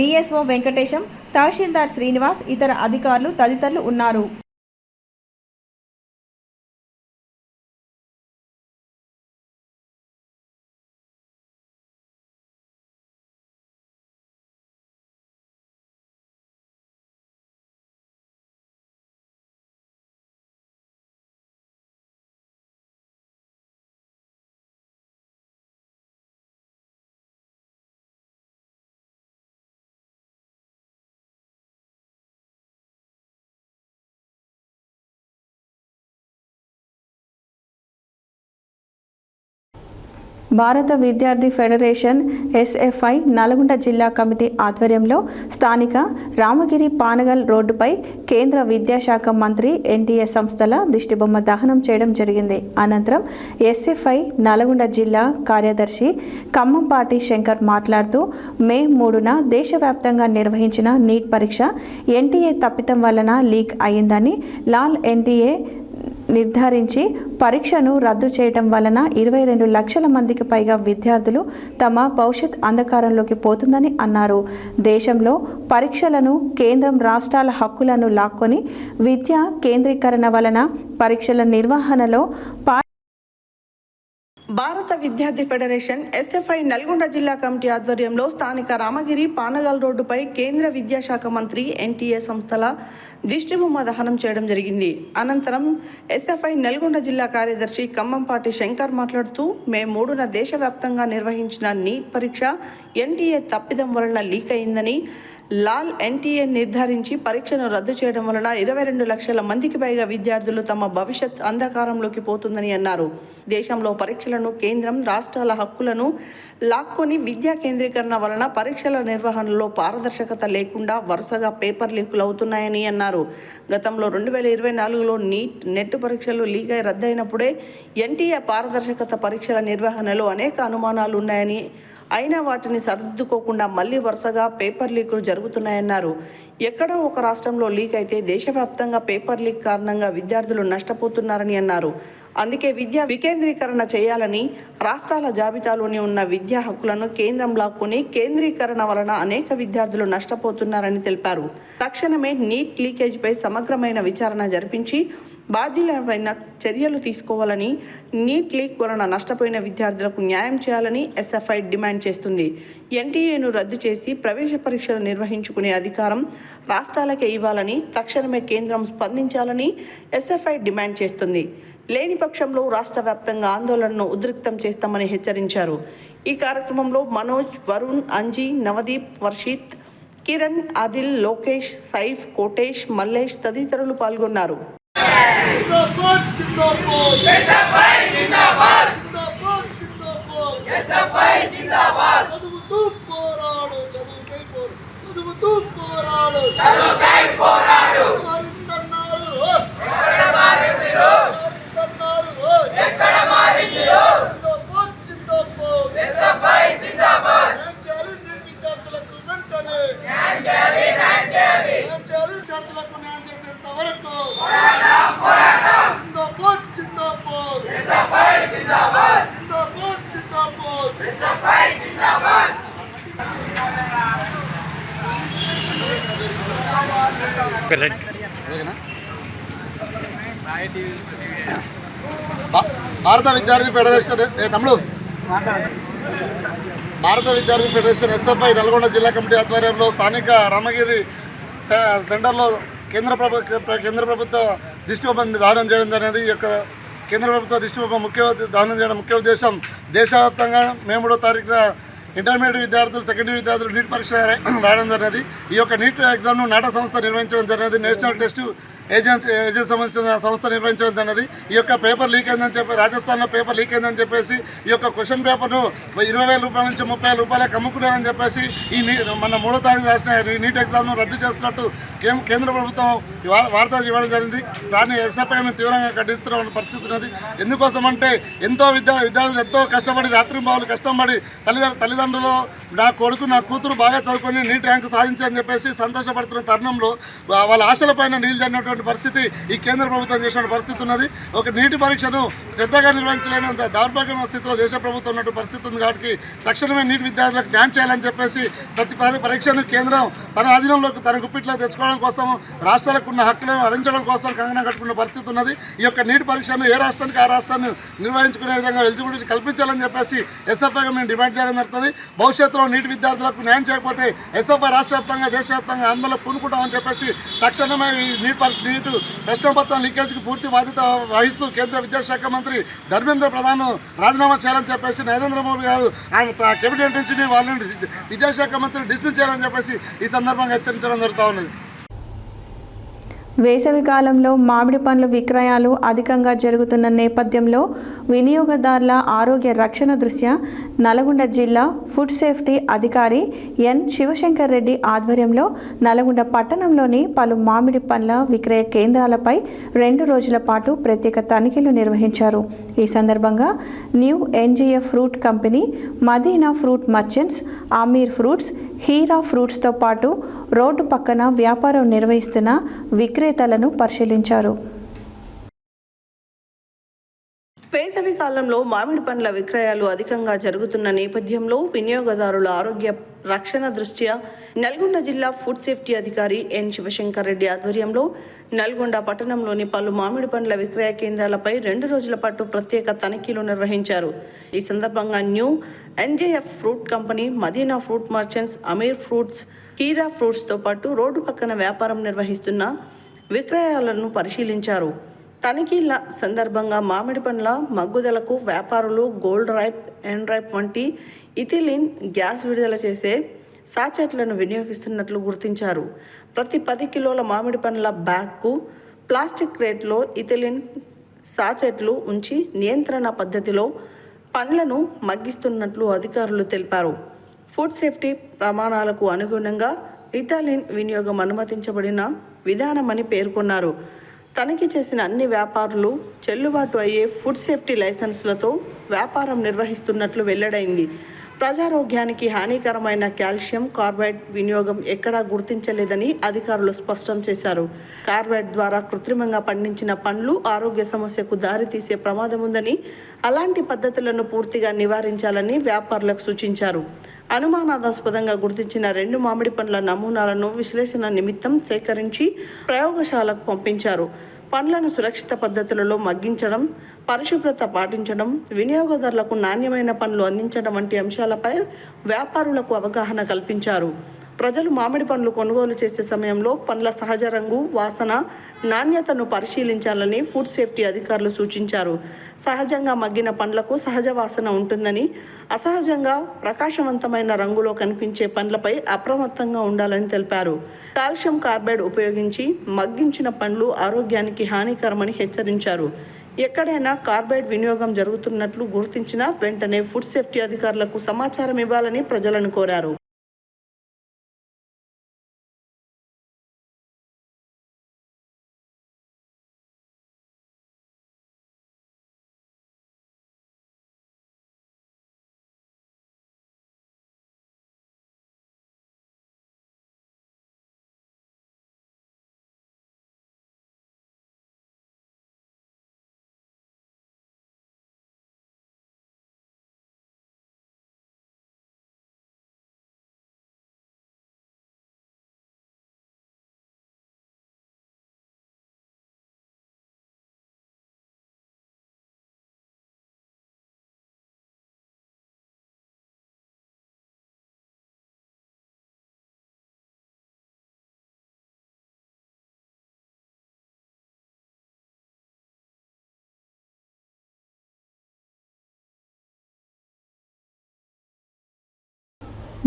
డిఎస్ఓ వెంకటేశం, తహసీల్దార్ శ్రీనివాస్, ఇతర అధికారులు తదితరులు ఉన్నారు. భారత విద్యార్థి ఫెడరేషన్ ఎస్ఎఫ్ఐ నల్గొండ జిల్లా కమిటీ ఆధ్వర్యంలో స్థానిక రామగిరి పానగల్ రోడ్డుపై కేంద్ర విద్యాశాఖ మంత్రి ఎన్టీఏ సంస్థల దిష్టిబొమ్మ దహనం చేయడం జరిగింది. అనంతరం ఎస్ఎఫ్ఐ నల్గొండ జిల్లా కార్యదర్శి ఖమ్మంపాటి శంకర్ మాట్లాడుతూ మే 3న దేశవ్యాప్తంగా నిర్వహించిన నీట్ పరీక్ష ఎన్టీఏ తప్పిదం వలన లీక్ అయిందని, లాల్ ఎన్టీఏ నిర్ధారించి పరీక్షను రద్దు చేయడం వలన 22 లక్షల మందికి పైగా విద్యార్థులు తమ భవిష్యత్ అంధకారంలోకి పోతుందని అన్నారు. దేశంలో పరీక్షలను కేంద్రం రాష్ట్రాల హక్కులను లాక్కొని విద్యా కేంద్రీకరణ వలన పరీక్షల నిర్వహణలో భారత విద్యార్థి ఫెడరేషన్ ఎస్ఎఫ్ఐ నల్గొండ జిల్లా కమిటీ ఆధ్వర్యంలో స్థానిక రామగిరి పానగల్ రోడ్డుపై కేంద్ర విద్యాశాఖ మంత్రి ఎన్టీఏ సంస్థల దిష్టిబొమ్మ దహనం చేయడం జరిగింది. అనంతరం ఎస్ఎఫ్ఐ నల్గొండ జిల్లా కార్యదర్శి ఖమ్మంపాటి శంకర్ మాట్లాడుతూ మే 3న దేశవ్యాప్తంగా నిర్వహించిన నీట్ పరీక్ష ఎన్టీఏ తప్పిదం వలన లీక్ అయిందని, లాల్ ఎన్టీఏ నిర్ధారించి పరీక్షను రద్దు చేయడం వలన 22 లక్షల మందికి పైగా విద్యార్థులు తమ భవిష్యత్ అంధకారంలోకి పోతుందని అన్నారు. దేశంలో పరీక్షలను కేంద్రం రాష్ట్రాల హక్కులను లాక్కొని విద్యా కేంద్రీకరణ వలన పరీక్షల నిర్వహణలో పారదర్శకత లేకుండా వరుసగా పేపర్ లీకులు అవుతున్నాయని అన్నారు. గతంలో 2024లో నెట్ పరీక్షలు లీక్ అయి రద్దయినప్పుడే ఎన్టీఏ పారదర్శకత పరీక్షల నిర్వహణలో అనేక అనుమానాలు ఉన్నాయని, అయినా వాటిని సర్దుకోకుండా మళ్లీ వరుసగా పేపర్ లీకులు జరుగుతున్నాయన్నారు. ఎక్కడో ఒక రాష్ట్రంలో లీక్ అయితే దేశవ్యాప్తంగా పేపర్ లీక్ కారణంగా విద్యార్థులు నష్టపోతున్నారని అన్నారు. అందుకే విద్యా వికేంద్రీకరణ చేయాలని, రాష్ట్రాల జాబితాలోని ఉన్న విద్యా హక్కులను కేంద్రం లాక్కొని కేంద్రీకరణ వలన అనేక విద్యార్థులు నష్టపోతున్నారని తెలిపారు. తక్షణమే నీట్ లీకేజ్పై సమగ్రమైన విచారణ జరిపించి బాధ్యులపైన చర్యలు తీసుకోవాలని, నీట్ లీక్ వలన నష్టపోయిన విద్యార్థులకు న్యాయం చేయాలని ఎస్ఎఫ్ఐ డిమాండ్ చేస్తుంది. ఎన్టీఏను రద్దు చేసి ప్రవేశ పరీక్షలు నిర్వహించుకునే అధికారం రాష్ట్రాలకే ఇవ్వాలని, తక్షణమే కేంద్రం స్పందించాలని ఎస్ఎఫ్ఐ డిమాండ్ చేస్తుంది. లేని పక్షంలో రాష్ట్ర వ్యాప్తంగా ఆందోళనను ఉద్రిక్తం చేస్తామని హెచ్చరించారు. ఈ కార్యక్రమంలో మనోజ్, వరుణ్, అంజీ, నవదీప్, వర్షిత్, కిరణ్, ఆదిల్, లోకేష్, సైఫ్, కోటేష్, మల్లేష్ తదితరులు పాల్గొన్నారు. భారత విద్యార్థి ఫెడరేషన్ భారత విద్యార్థి ఫెడరేషన్ ఎస్ఎఫ్ఐ నల్గొండ జిల్లా కమిటీ ఆధ్వర్యంలో స్థానిక రామగిరి సెంటర్లో కేంద్ర ప్రభుత్వ దిష్టిబొమ్మను దానం చేయడం జరిగింది. ఈ యొక్క కేంద్ర ప్రభుత్వ దిష్టిబొమ్మ దానం చేయడం ముఖ్య ఉద్దేశం, దేశవ్యాప్తంగా మే 3వ తారీఖున ఇంటర్మీడియట్ విద్యార్థులు, సెకండరీ విద్యార్థులు నీట్ పరీక్ష రాయడం జరిగినది. ఈ యొక్క నీట్ ఎగ్జామ్ను నాటా సంస్థ నిర్వహించడం జరిగినది. నేషనల్ టెస్ట్ ఏజెన్సీ సంబంధించిన సంస్థ నిర్వహించడం జరిగినది. ఈ యొక్క పేపర్ లీక్ అయిందని చెప్పి, రాజస్థాన్లో పేపర్ లీక్ అయిందని చెప్పేసి ఈ యొక్క క్వశ్చన్ పేపర్ను 20,000 రూపాయల నుంచి 30,000 రూపాయలకు అమ్ముకున్నారని చెప్పేసి మన 3వ తారీఖు రాసిన ఈ నీట్ ఎగ్జామ్ను రద్దు చేస్తున్నట్టు కేంద్ర ప్రభుత్వం వార్తలు ఇవ్వడం జరిగింది. దాన్ని ఎస్ఎఫ్ఐ తీవ్రంగా ఖండిస్తున్న పరిస్థితి ఉన్నది. ఎందుకోసం అంటే విద్యార్థులు ఎంతో కష్టపడి రాత్రింబావులు కష్టపడి తల్లిదండ్రులు నా కొడుకు నా కూతురు బాగా చదువుకొని నీట్ ర్యాంకు సాధించారని చెప్పేసి సంతోషపడుతున్న తరుణంలో వాళ్ళ ఆశలపైన నీళ్ళు జరిగినటువంటి పరిస్థితి ఈ కేంద్ర ప్రభుత్వం చేసిన పరిస్థితి ఉన్నది. ఒక నీటి పరీక్షను శ్రద్ధగా నిర్వహించలేనంత దౌర్భాగ్యమైన స్థితిలో దేశ ప్రభుత్వం ఉన్నటువంటి పరిస్థితి ఉంది. కాబట్టి తక్షణమే నీటి విద్యార్థులకు న్యాయం చేయాలని చెప్పేసి ప్రతి పరీక్షను కేంద్రం తన ఆధీనంలోకి, తన గుప్పిట్లో తెచ్చుకోవడం కోసం, రాష్ట్రాలకు ఉన్న హక్కులను హరించడం కోసం కంగనం కట్టుకున్న పరిస్థితి ఉన్నది. ఈ యొక్క నీటి పరీక్షను ఏ రాష్ట్రానికి ఆ రాష్ట్రాన్ని నిర్వహించుకునే విధంగా ఎలిజిబిలిటీ కల్పించాలని చెప్పేసి ఎస్ఎఫ్ఐగా మేము డిమాండ్ చేయడం జరుగుతుంది. భవిష్యత్తులో నీటి విద్యార్థులకు న్యాయం చేయకపోతే ఎస్ఎఫ్ఐ రాష్ట్ర వ్యాప్తంగా, దేశవ్యాప్తంగా ఆందోళన పూనుకుంటామని చెప్పేసి తక్షణమే ఈ నీటు ప్రశ్నపత్రం లీకేజ్కి పూర్తి బాధ్యత వహిస్తూ కేంద్ర విద్యాశాఖ మంత్రి ధర్మేంద్ర ప్రధాన్ రాజీనామా చేయాలని చెప్పేసి నరేంద్ర మోదీ గారు ఆయన కేబినెట్ నుంచి వాళ్ళని విద్యాశాఖ మంత్రి డిస్మిస్ చేయాలని చెప్పేసి ఈ సందర్భంగా హెచ్చరించడం జరుగుతూ ఉన్నది. వేసవి కాలంలో మామిడి పండ్ల విక్రయాలు అధికంగా జరుగుతున్న నేపథ్యంలో వినియోగదారుల ఆరోగ్య రక్షణ దృష్ట్యా నల్గొండ జిల్లా ఫుడ్ సేఫ్టీ అధికారి ఎన్ శివశంకర్ రెడ్డి ఆధ్వర్యంలో నల్గొండ పట్టణంలోని పలు మామిడి పండ్ల విక్రయ కేంద్రాలపై 2 రోజుల పాటు ప్రత్యేక తనిఖీలు నిర్వహించారు. ఈ సందర్భంగా new NGF fruit company, Madina fruit merchants, Ameer fruits, Heera ఫ్రూట్స్తో పాటు రోడ్డు పక్కన వ్యాపారం నిర్వహిస్తున్న విక్రేతలను పరిశీలించారు. చలికాలంలో మామిడి పండ్ల విక్రయాలు అధికంగా జరుగుతున్న నేపథ్యంలో వినియోగదారుల ఆరోగ్య రక్షణ దృష్ట్యా నల్గొండ జిల్లా ఫుడ్ సేఫ్టీ అధికారి ఎన్ శివశంకర్ రెడ్డి ఆధ్వర్యంలో నల్గొండ పట్టణంలోని పలు మామిడి పండ్ల విక్రయ కేంద్రాలపై 2 రోజుల పాటు ప్రత్యేక తనిఖీలు నిర్వహించారు. ఈ సందర్భంగా new NJF fruit company, Madina fruit merchants, Ameer fruits, Keera ఫ్రూట్స్తో పాటు రోడ్డు పక్కన వ్యాపారం నిర్వహిస్తున్న విక్రయాలను పరిశీలించారు. తనిఖీల సందర్భంగా మామిడి పండ్ల మగ్గుదలకు వ్యాపారులు గోల్డ్ రైప్, ఎండ్ రైప్ వంటి ఇథిలిన్ గ్యాస్ విడుదల చేసే సాచెట్లను వినియోగిస్తున్నట్లు గుర్తించారు. ప్రతి 10 కిలోల మామిడి పండ్ల బ్యాగ్కు ప్లాస్టిక్ రేట్లో ఇథిలిన్ సాచెట్లు ఉంచి నియంత్రణ పద్ధతిలో పండ్లను మగ్గిస్తున్నట్లు అధికారులు తెలిపారు. ఫుడ్ సేఫ్టీ ప్రమాణాలకు అనుగుణంగా ఇథిలిన్ వినియోగం అనుమతించబడిన విధానమని పేర్కొన్నారు. తనిఖీ చేసిన అన్ని వ్యాపారులు చెల్లుబాటు అయ్యే ఫుడ్ సేఫ్టీ లైసెన్సులతో వ్యాపారం నిర్వహిస్తున్నట్లు వెల్లడైంది. ప్రజారోగ్యానికి హానికరమైన కాల్షియం కార్బైడ్ వినియోగం ఎక్కడా గుర్తించలేదని అధికారులు స్పష్టం చేశారు. కార్బైడ్ ద్వారా కృత్రిమంగా పండించిన పండ్లు ఆరోగ్య సమస్యకు దారితీసే ప్రమాదం ఉందని, అలాంటి పద్ధతులను పూర్తిగా నివారించాలని వ్యాపారులకు సూచించారు. అనుమానాస్పదంగా గుర్తించిన 2 మామిడి పండ్ల నమూనాలను విశ్లేషణ నిమిత్తం సేకరించి ప్రయోగశాలకు పంపించారు. పండ్లను సురక్షిత పద్ధతులలో మగ్గించడం, పరిశుభ్రత పాటించడం, వినియోగదారులకు నాణ్యమైన పండ్లు అందించడం వంటి అంశాలపై వ్యాపారులకు అవగాహన కల్పించారు. ప్రజలు మామిడి పండ్లు కొనుగోలు చేసే సమయంలో పండ్ల సహజ రంగు, వాసన, నాణ్యతను పరిశీలించాలని ఫుడ్ సేఫ్టీ అధికారులు సూచించారు. సహజంగా మగ్గిన పండ్లకు సహజ వాసన ఉంటుందని, అసహజంగా ప్రకాశవంతమైన రంగులో కనిపించే పండ్లపై అప్రమత్తంగా ఉండాలని తెలిపారు. కాల్షియం కార్బైడ్ ఉపయోగించి మగ్గించిన పండ్లు ఆరోగ్యానికి హానికరమని హెచ్చరించారు. ఎక్కడైనా కార్బైడ్ వినియోగం జరుగుతున్నట్లు గుర్తించినా వెంటనే ఫుడ్ సేఫ్టీ అధికారులకు సమాచారం ఇవ్వాలని ప్రజలను కోరారు.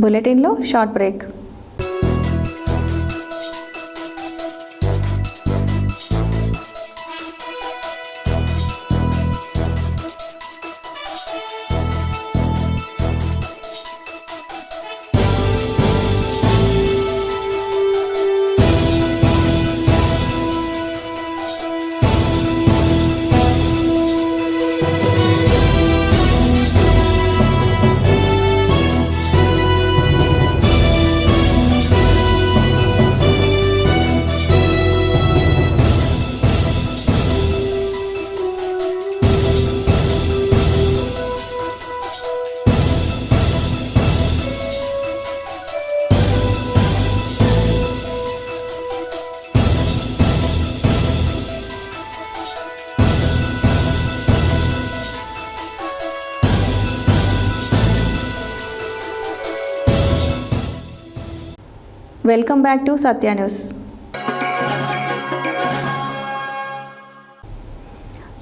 బులెటిన్లో short break. Welcome back to Satya news.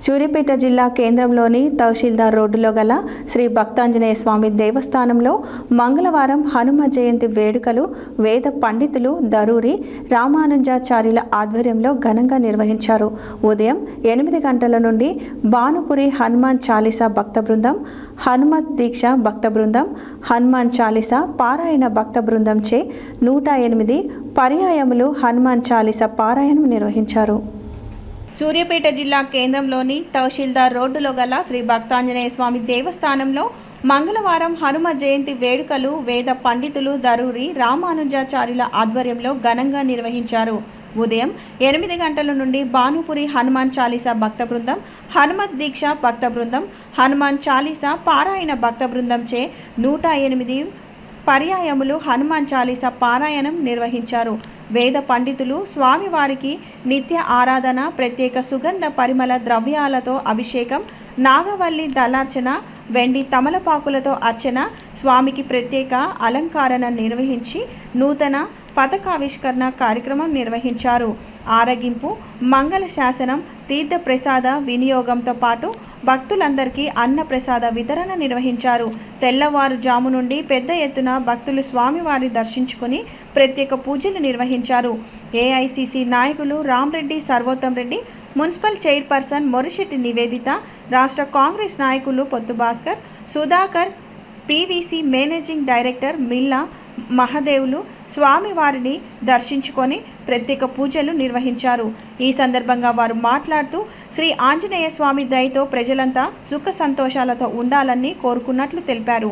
Suryapet జిల్లా కేంద్రంలోని తహసీల్దార్ రోడ్డులో గల శ్రీ భక్తాంజనేయ స్వామి దేవస్థానంలో మంగళవారం హనుమ జయంతి వేడుకలు వేద పండితులు దరూరి రామానుజాచార్యుల ఆధ్వర్యంలో ఘనంగా నిర్వహించారు. ఉదయం 8 గంటల నుండి భానుపురి హనుమాన్ చాలీసా భక్త బృందం, హనుమత్ దీక్ష భక్త బృందం, హనుమాన్ చాలీసా పారాయణ భక్త బృందంచే 108 పర్యాయములు హనుమాన్ చాలీసా పారాయణం నిర్వహించారు. సూర్యాపేట జిల్లా కేంద్రంలోని తహసీల్దార్ రోడ్డులో గల శ్రీ భక్తాంజనేయ స్వామి దేవస్థానంలో మంగళవారం హనుమ జయంతి వేడుకలు వేద పండితులు దరూరి రామానుజాచార్యుల ఆధ్వర్యంలో ఘనంగా నిర్వహించారు. ఉదయం 8 గంటల నుండి భానుపురి హనుమాన్ చాలీసా భక్త బృందం, హనుమత్ దీక్ష భక్త బృందం, హనుమాన్ చాలీసా పారాయణ భక్త బృందంచే 108 పర్యాయములు హనుమాన్ చాలీసా పారాయణం నిర్వహించారు. వేద పండితులు స్వామివారికి నిత్య ఆరాధన, ప్రత్యేక సుగంధ పరిమళ ద్రవ్యాలతో అభిషేకం, నాగవల్లి దళార్చన, వెండి తమలపాకులతో అర్చన, స్వామికి ప్రత్యేక అలంకరణ నిర్వహించి నూతన పతాకావిష్కరణ కార్యక్రమం నిర్వహించారు. ఆరగింపు, మంగళ శాసనం, తీర్థ ప్రసాద వినియోగంతో పాటు భక్తులందరికీ అన్న ప్రసాద వితరణ నిర్వహించారు. తెల్లవారుజాము నుండి పెద్ద ఎత్తున భక్తులు స్వామివారి దర్శించుకుని ప్రత్యేక పూజలు నిర్వహించారు. ఏఐసిసి నాయకులు రామ్రెడ్డి సర్వోత్తం రెడ్డి, మున్సిపల్ చైర్పర్సన్ మొరిశెట్టి నివేదిత, రాష్ట్ర కాంగ్రెస్ నాయకులు Pottu Bhaskar, Sudhakar, PVC managing director Milla Mahadevulu స్వామివారిని దర్శించుకొని ప్రత్యేక పూజలు నిర్వహించారు. ఈ సందర్భంగా వారు మాట్లాడుతూ శ్రీ ఆంజనేయ స్వామి దయతో ప్రజలంతా సుఖ సంతోషాలతో ఉండాలని కోరుకున్నట్లు తెలిపారు.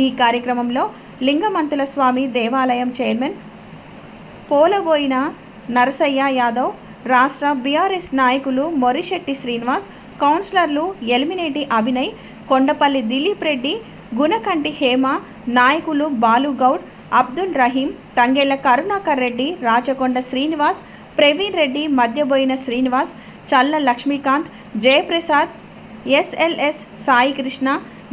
ఈ కార్యక్రమంలో లింగమంతుల స్వామి దేవాలయం చైర్మన్ పోలబోయిన నరసయ్య యాదవ్, రాష్ట్ర బీఆర్ఎస్ నాయకులు మొరిశెట్టి శ్రీనివాస్, కౌన్సిలర్లు ఎలిమినేటి అభినయ్, కొండపల్లి దిలీప్ రెడ్డి, గుణకంటి హేమ, నాయకులు బాలుగౌడ్, అబ్దుల్ రహీం, తంగెళ్ల కరుణాకర్ రెడ్డి, రాచకొండ శ్రీనివాస్, ప్రవీణ్ రెడ్డి, మధ్యబోయిన శ్రీనివాస్, చల్ల లక్ష్మీకాంత్, జయప్రసాద్, ఎస్ఎల్ఎస్ సాయికృష్ణ,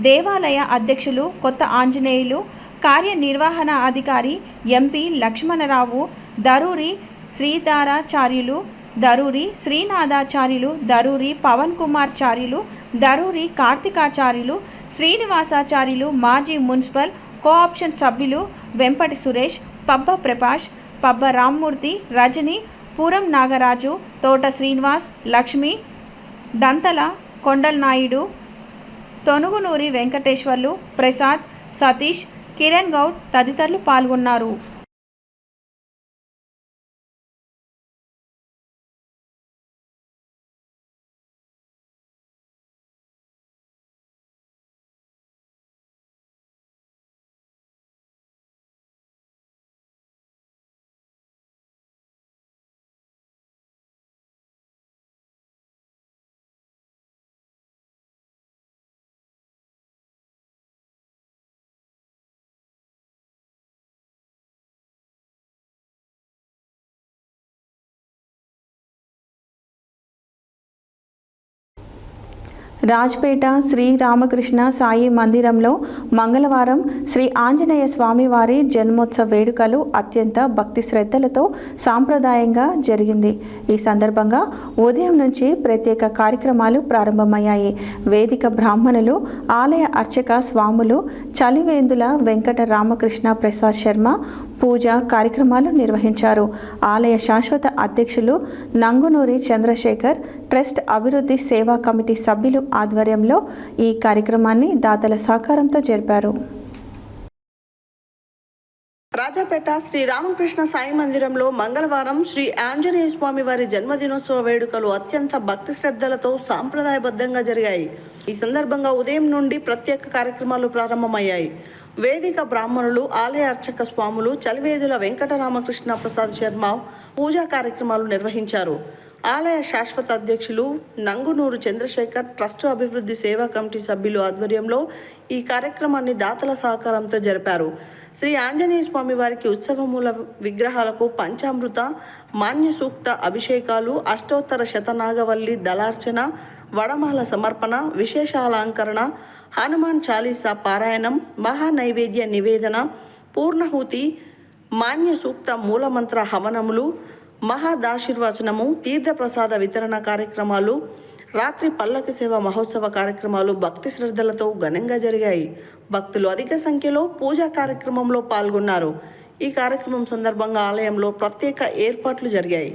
దేవాలయ అధ్యక్షులు కొత్త ఆంజనేయులు, కార్యనిర్వహణ అధికారి ఎంపీ లక్ష్మణరావు, దరూరి శ్రీధారాచార్యులు, దరూరి శ్రీనాథాచార్యులు, దరూరి పవన్ కుమార్ చార్యులు, దరూరి కార్తికాచార్యులు, శ్రీనివాసాచార్యులు, మాజీ మున్సిపల్ కోఆప్షన్ సభ్యులు వెంపటి సురేష్, పబ్బ ప్రకాష్, పబ్బ రామ్మూర్తి, రజని, పూరం నాగరాజు, తోట శ్రీనివాస్, లక్ష్మి, దంతల కొండల్ నాయుడు, తొనుగునూరి వెంకటేశ్వర్లు, ప్రసాద్, సతీష్, కిరణ్ గౌడ్ తదితరులు పాల్గొన్నారు. రాజ్పేట శ్రీ రామకృష్ణ సాయి మందిరంలో మంగళవారం శ్రీ ఆంజనేయ స్వామివారి జన్మోత్సవ వేడుకలు అత్యంత భక్తి శ్రద్ధలతో సాంప్రదాయంగా జరిగింది. ఈ సందర్భంగా ఉదయం నుంచి ప్రత్యేక కార్యక్రమాలు ప్రారంభమయ్యాయి. వేదిక బ్రాహ్మణులు, ఆలయ అర్చక స్వాములు, చలివేందుల వెంకట రామకృష్ణ ప్రసాద్ శర్మ పూజా కార్యక్రమాలు నిర్వహించారు. ఆలయ శాశ్వత అధ్యక్షులు నంగునూరి చంద్రశేఖర్, ట్రస్ట్ అభివృద్ధి సేవా కమిటీ సభ్యులు ఆధ్వర్యంలో ఈ కార్యక్రమాన్ని దాతల సహకారంతో జరిపారు. రాజాపేట శ్రీ రామకృష్ణ సాయి మందిరంలో మంగళవారం శ్రీ ఆంజనేయ స్వామి వారి జన్మదినోత్సవ వేడుకలు అత్యంత భక్తి శ్రద్ధలతో సాంప్రదాయబద్ధంగా జరిగాయి. ఈ సందర్భంగా ఉదయం నుండి ప్రత్యేక కార్యక్రమాలు ప్రారంభమయ్యాయి. వేదిక బ్రాహ్మణులు, ఆలయ అర్చక స్వాములు, చలివేదుల వెంకట రామకృష్ణ ప్రసాద్ శర్మ పూజా కార్యక్రమాలు నిర్వహించారు. ఆలయ శాశ్వత అధ్యక్షులు నంగునూరు చంద్రశేఖర్, ట్రస్టు అభివృద్ధి సేవా కమిటీ సభ్యులు ఆధ్వర్యంలో ఈ కార్యక్రమాన్ని దాతల సహకారంతో జరిపారు. శ్రీ ఆంజనేయ స్వామి వారికి ఉత్సవమూల విగ్రహాలకు పంచామృత, మాన్య సూక్త అభిషేకాలు, అష్టోత్తర శతనాగవల్లి దళార్చన, వడమాల సమర్పణ, విశేష అలంకరణ, హనుమాన్ చాలీసా పారాయణం, మహానైవేద్య నివేదన, పూర్ణహూతి, మాన్య సూక్త మూలమంత్ర హవనములు, మహాదాశీర్వచనము, తీర్థప్రసాద వితరణ కార్యక్రమాలు, రాత్రి పల్లకి సేవ మహోత్సవ కార్యక్రమాలు భక్తి శ్రద్ధలతో ఘనంగా జరిగాయి. భక్తులు అధిక సంఖ్యలో పూజా కార్యక్రమంలో పాల్గొన్నారు. ఈ కార్యక్రమం సందర్భంగా ఆలయంలో ప్రత్యేక ఏర్పాట్లు జరిగాయి.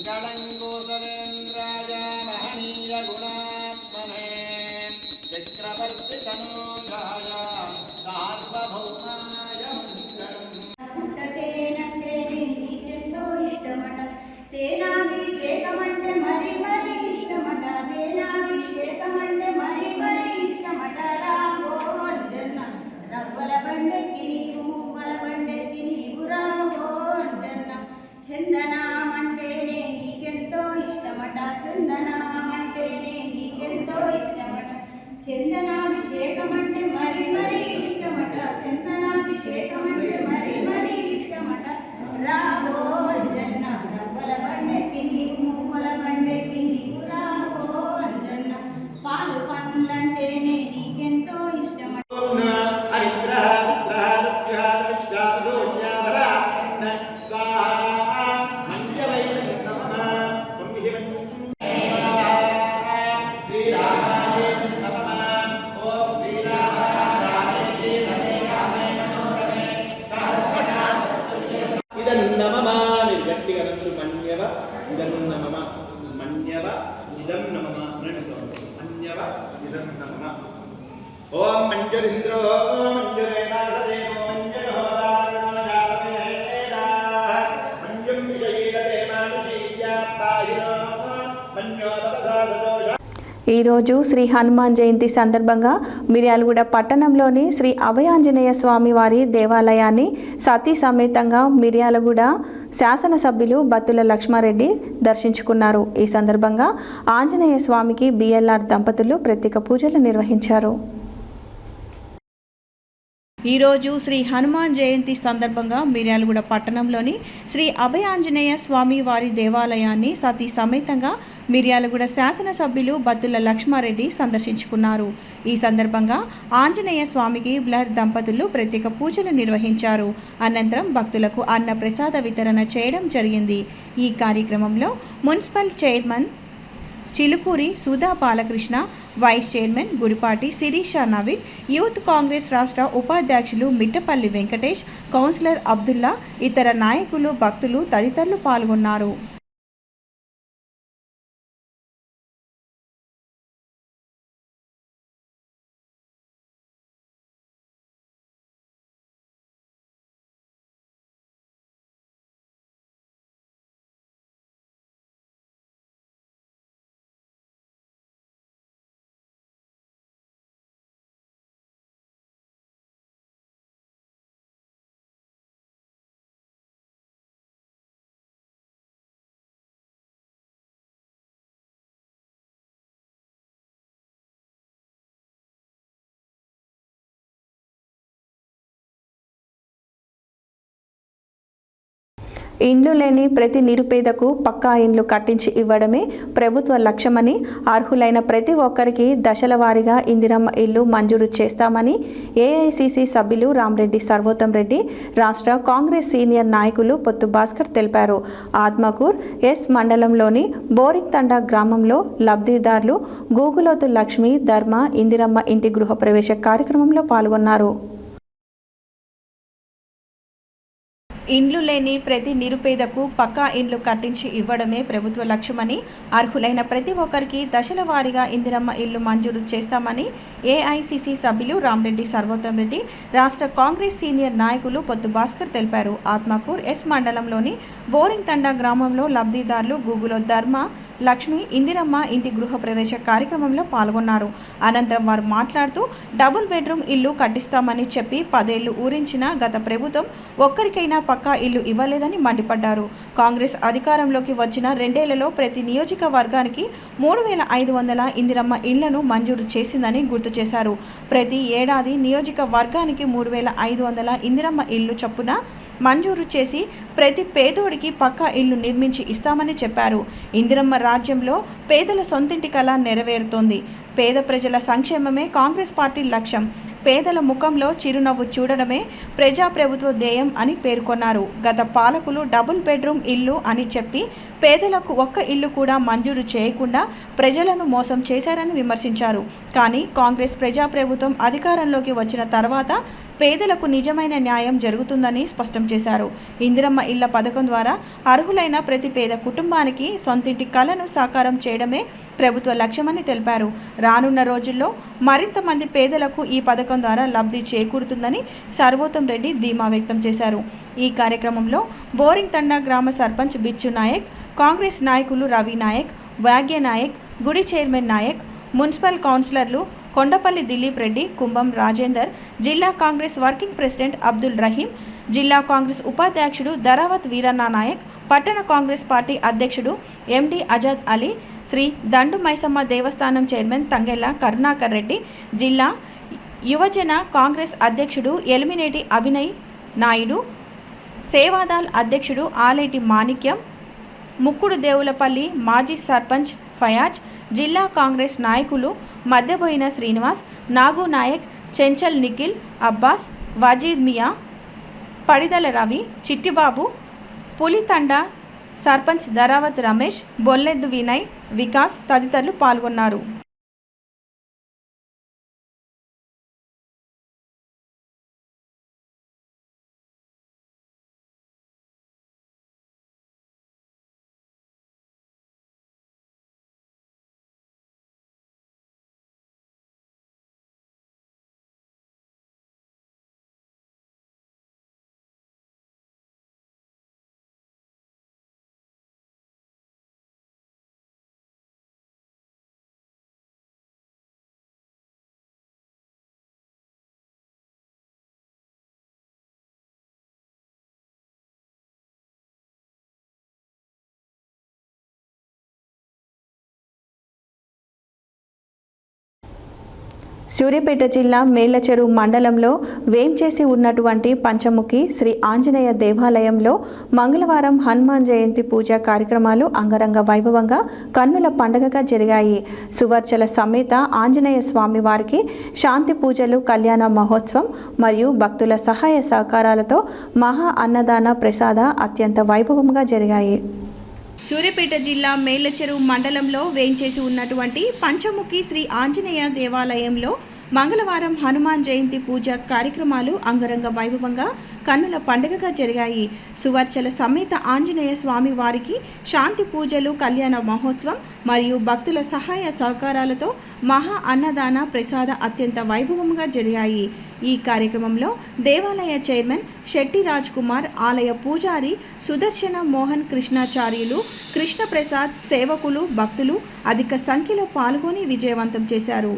మంగళంగో చందనమంటేనే నీకెంతో ఇష్టమట, చందనమంటేనే నీకెంతో ఇష్టమట, చందనాభిషేకమంటే మరి మరి ఇష్టమట, చందనాభిషేకమంటే మరి మరి ఇష్టమట. రావో అంజన్న రవ్వల బండెక్కి నీకు మువ్వల బండెక్కి నీకు రావో అంజన్న, పాలు పండ్లంటేనే నీకెంతో ఇష్టమట. ఓం మంజురింద్రో మంజురేనాసదేవో మంజురోదారుణోజాతమేదా మంజుం విజయీరదే మానుషీయాపాహినో మంజోదపసాదోష. ఈరోజు శ్రీ హనుమాన్ జయంతి సందర్భంగా మిర్యాలగూడ పట్టణంలోని శ్రీ అభయాంజనేయ స్వామి వారి దేవాలయాన్ని సతీ సమేతంగా మిర్యాలగూడ శాసనసభ్యులు బత్తుల లక్ష్మారెడ్డి దర్శించుకున్నారు. ఈ సందర్భంగా ఆంజనేయ స్వామికి బిఎల్ఆర్ దంపతులు ప్రత్యేక పూజలు నిర్వహించారు. ఈరోజు శ్రీ హనుమాన్ జయంతి సందర్భంగా మిర్యాలగూడ పట్టణంలోని శ్రీ అభయాంజనేయ స్వామి వారి దేవాలయాన్ని సతీ సమేతంగా మిర్యాలగూడ శాసనసభ్యులు బత్తుల లక్ష్మారెడ్డి సందర్శించుకున్నారు. ఈ సందర్భంగా ఆంజనేయ స్వామికి బిఎల్ఆర్ దంపతులు ప్రత్యేక పూజలు నిర్వహించారు. అనంతరం భక్తులకు అన్న ప్రసాద వితరణ చేయడం జరిగింది. ఈ కార్యక్రమంలో municipal chairman Chilukuri Sudha Balakrishna, vice chairman Gudipati Sirisha Naveen, youth Congress రాష్ట్ర ఉపాధ్యక్షులు మిట్టపల్లి వెంకటేష్, కౌన్సిలర్ అబ్దుల్లా, ఇతర నాయకులు, భక్తులు తదితరులు పాల్గొన్నారు. ఇండ్లు లేని ప్రతి నిరుపేదకు పక్కా ఇండ్లు కట్టించి ఇవ్వడమే ప్రభుత్వ లక్ష్యమని, అర్హులైన ప్రతి ఒక్కరికి దశల వారీగా ఇందిరమ్మ ఇల్లు మంజూరు చేస్తామని ఏఐసిసి సభ్యులు రామరెడ్డి సర్వోత్తం రెడ్డి, రాష్ట్ర కాంగ్రెస్ సీనియర్ నాయకులు పొత్తు భాస్కర్ తెలిపారు. ఆత్మకూర్ ఎస్ మండలంలోని బోరింగ్ తండా గ్రామంలో లబ్ధిదారులు గూగులోతు లక్ష్మి, ధర్మ, ఇందిరమ్మ ఇంటి గృహప్రవేశ కార్యక్రమంలో పాల్గొన్నారు. ఇండ్లు లేని ప్రతి నిరుపేదకు పక్కా ఇండ్లు కట్టించి ఇవ్వడమే ప్రభుత్వ లక్ష్యమని, అర్హులైన ప్రతి ఒక్కరికి దశల వారీగా ఇందిరమ్మ ఇల్లు మంజూరు చేస్తామని ఏఐసిసి సభ్యులు రామరెడ్డి సర్వోత్తం రెడ్డి, రాష్ట్ర కాంగ్రెస్ సీనియర్ నాయకులు పొత్తు భాస్కర్ తెలిపారు. ఆత్మకూర్ ఎస్ మండలంలోని బోరింగ్ తండా గ్రామంలో లబ్ధిదారులు గూగులో ధర్మ, లక్ష్మి, ఇందిరమ్మ ఇంటి గృహప్రవేశ కార్యక్రమంలో పాల్గొన్నారు. అనంతరం వారు మాట్లాడుతూ డబుల్ బెడ్రూమ్ ఇల్లు కట్టిస్తామని చెప్పి 10 ఏళ్లు ఊరించిన గత ప్రభుత్వం ఒక్కరికైనా పక్కా ఇల్లు ఇవ్వలేదని మండిపడ్డారు. కాంగ్రెస్ అధికారంలోకి వచ్చిన 2 ఏళ్లలో ప్రతి నియోజకవర్గానికి 3500 ఇందిరమ్మ ఇళ్లను మంజూరు చేసిందని గుర్తు చేశారు. ప్రతి ఏడాది నియోజకవర్గానికి 3500 ఇందిరమ్మ ఇల్లు చొప్పున మంజూరు చేసి ప్రతి పేదోడికి పక్కా ఇల్లు నిర్మించి ఇస్తామని చెప్పారు. ఇందిరమ్మ రాజ్యంలో పేదల సొంతింటి కల నెరవేరుతోంది. పేద ప్రజల సంక్షేమమే కాంగ్రెస్ పార్టీ లక్ష్యం. పేదల ముఖంలో చిరునవ్వు చూడడమే ప్రజాప్రభుత్వ ధ్యేయం అని పేర్కొన్నారు. గత పాలకులు డబుల్ బెడ్రూమ్ ఇల్లు అని చెప్పి పేదలకు ఒక్క ఇల్లు కూడా మంజూరు చేయకుండా ప్రజలను మోసం చేశారని విమర్శించారు. కానీ కాంగ్రెస్ ప్రజాప్రభుత్వం అధికారంలోకి వచ్చిన తర్వాత పేదలకు నిజమైన న్యాయం జరుగుతుందని స్పష్టం చేశారు. ఇందిరమ్మ ఇళ్ల పథకం ద్వారా అర్హులైన ప్రతి పేద కుటుంబానికి సొంతింటి కలను సాకారం చేయడమే ప్రభుత్వ లక్ష్యమని తెలిపారు. రానున్న రోజుల్లో మరింత మంది పేదలకు ఈ పథకం ద్వారా లబ్ధి చేకూరుతుందని సర్వోత్తం రెడ్డి ధీమా వ్యక్తం చేశారు. ఈ కార్యక్రమంలో బోరింగ్ తండా గ్రామ సర్పంచ్ బిచ్చు నాయక్, కాంగ్రెస్ నాయకులు రవి నాయక్, వాగ్య నాయక్, గుడి చైర్మన్ నాయక్, మున్సిపల్ కౌన్సిలర్లు కొండపల్లి దిలీప్ రెడ్డి, కుంభం రాజేందర్, జిల్లా కాంగ్రెస్ వర్కింగ్ ప్రెసిడెంట్ అబ్దుల్ రహీం, జిల్లా కాంగ్రెస్ ఉపాధ్యక్షుడు ధరావత్ వీరన్న నాయక్, పట్టణ కాంగ్రెస్ పార్టీ అధ్యక్షుడు ఎండి అజాద్ అలీ, శ్రీ దండు మైసమ్మ దేవస్థానం చైర్మన్ తంగెళ్ల కరుణాకర్ రెడ్డి, జిల్లా యువజన కాంగ్రెస్ అధ్యక్షుడు ఎలిమినేటి అభినయ్ నాయుడు, సేవాదాల్ అధ్యక్షుడు ఆలేటి మాణిక్యం, ముక్కుడు దేవులపల్లి మాజీ సర్పంచ్ ఫయాజ్, జిల్లా కాంగ్రెస్ నాయకులు మధ్యబోయిన శ్రీనివాస్, నాగు నాయక్, చెంచల్ నిఖిల్, అబ్బాస్, వజీద్ మియా, పడిదల రవి, చిట్టిబాబు, పులితండ సర్పంచ్ ధరావత్ రమేష్, బొల్లెద్దు వినయ్, వికాస్ తదితరులు పాల్గొన్నారు. సూర్యాపేట జిల్లా మేళ్లచెరువు మండలంలో వేంచేసి ఉన్నటువంటి పంచముఖి శ్రీ ఆంజనేయ దేవాలయంలో మంగళవారం హనుమాన్ జయంతి పూజా కార్యక్రమాలు అంగరంగ వైభవంగా కన్నుల పండుగగా జరిగాయి. సువర్చల సమేత ఆంజనేయ స్వామి వారికి శాంతి పూజలు, కళ్యాణ మహోత్సవం మరియు భక్తుల సహాయ సహకారాలతో మహా అన్నదాన ప్రసాద అత్యంత వైభవంగా జరిగాయి. సూర్యాపేట జిల్లా మేళ్లచెరువు మండలంలో వేంచేసి ఉన్నటువంటి పంచముఖి శ్రీ ఆంజనేయ దేవాలయంలో మంగళవారం హనుమాన్ జయంతి పూజ కార్యక్రమాలు అంగరంగ వైభవంగా కన్నుల పండుగగా జరిగాయి. సువర్చల సమేత ఆంజనేయ స్వామి వారికి శాంతి పూజలు, కళ్యాణ మహోత్సవం మరియు భక్తుల సహాయ సహకారాలతో మహా అన్నదాన ప్రసాద అత్యంత వైభవంగా జరిగాయి. ఈ కార్యక్రమంలో దేవాలయ చైర్మన్ శెట్టి రాజ్ కుమార్, ఆలయ పూజారి సుదర్శన మోహన్ కృష్ణాచార్యులు, కృష్ణప్రసాద్, సేవకులు, భక్తులు అధిక సంఖ్యలో పాల్గొని విజయవంతం చేశారు.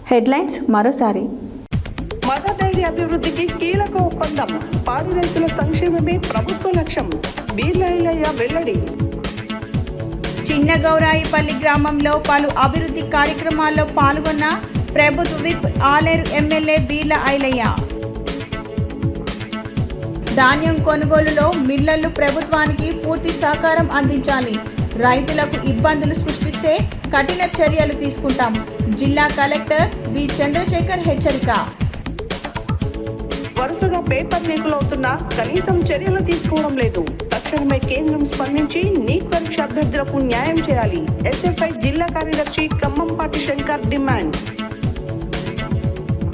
హెడ్లైన్స్ మరోసారి. మదర్ డైరీ అభివృద్ధికి కీలక ఒప్పందం, పాడి రైతుల సంక్షేమమే ప్రభుత్వ లక్ష్యం, బీర్లయ్య వెల్లడి. చిన్నగౌరాయిపల్లి గ్రామంలో పలు అభివృద్ధి కార్యక్రమాల్లో పాల్గొన్న ప్రభుత్వ విప్ ఆలేరు ఎమ్మెల్యే బీర్ల ఐలయ్య. ధాన్యం కొనుగోలులో మిల్లర్లు ప్రభుత్వానికి పూర్తి సహకారం అందించాలి, రైతులకు ఇబ్బందులు సృష్టిస్తే కఠిన చర్యలు తీసుకుంటాం, జిల్లా కలెక్టర్ బి చంద్రశేఖర్ హెచ్చరిక. వరుసగా పేపర్ లీకులవుతున్నా కనీసం చర్యలు తీసుకోవడం లేదు. తక్షణమే కేంద్రం స్పందించి నీట్ పరీక్ష అభ్యర్థులకు న్యాయం చేయాలి. ఎస్ఎఫ్ఐ జిల్లా కార్యదర్శి కమ్మంపాటి శంకర్ డిమాండ్.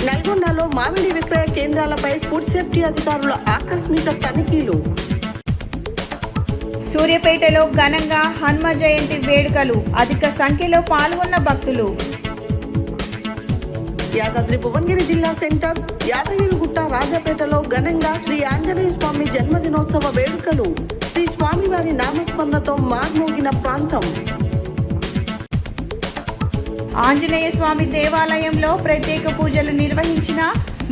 నల్గొండలో మామిడి విక్రయ కేంద్రాలపై ఫుడ్ సేఫ్టీ అధికారుల ఆకస్మిక తనిఖీలు. సూర్యాపేటలో ఘనంగా హనుమ జయంతి వేడుకలు, అధిక సంఖ్యలో పాల్గొన్న భక్తులు. యాదాద్రి భువనగిరి జిల్లా సెంటర్ యాదగిరిగుట్ట రాజాపేటలో ఘనంగా శ్రీ ఆంజనేయ స్వామి జన్మదినోత్సవ వేడుకలు, శ్రీ స్వామివారి నామస్మరణతో మార్మోగిన ప్రాంతం. ఆంజనేయ స్వామి దేవాలయంలో ప్రత్యేక పూజలు నిర్వహించిన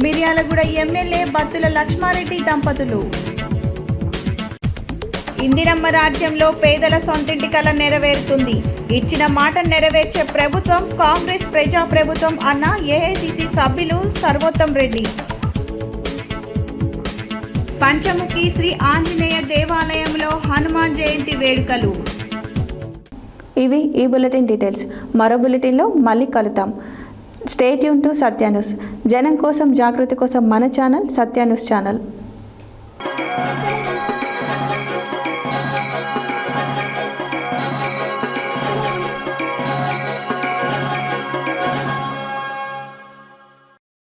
మిర్యాలగూడ ఎమ్మెల్యే బత్తుల లక్ష్మారెడ్డి దంపతులు. ఇందిరమ్మ రాజ్యంలో పేదల సొంతింటి కల నెరవేరుతుంది, ఇచ్చిన మాట నెరవేర్చే ప్రభుత్వం కాంగ్రెస్ ప్రజా ప్రభుత్వం అన్న ఏఐసిసి సభ్యులు సర్వోత్తం రెడ్డి. పంచముఖి శ్రీ ఆంజనేయ దేవాలయంలో హనుమాన్ జయంతి వేడుకలు. ఇవి ఈ బులెటిన్ డీటెయిల్స్. మరో బులెటిన్లో మళ్ళీ కలుద్దాం. Stay tune to Satya news. జనం కోసం జాగృతి కోసం మన ఛానల్ సత్య న్యూస్ ఛానల్.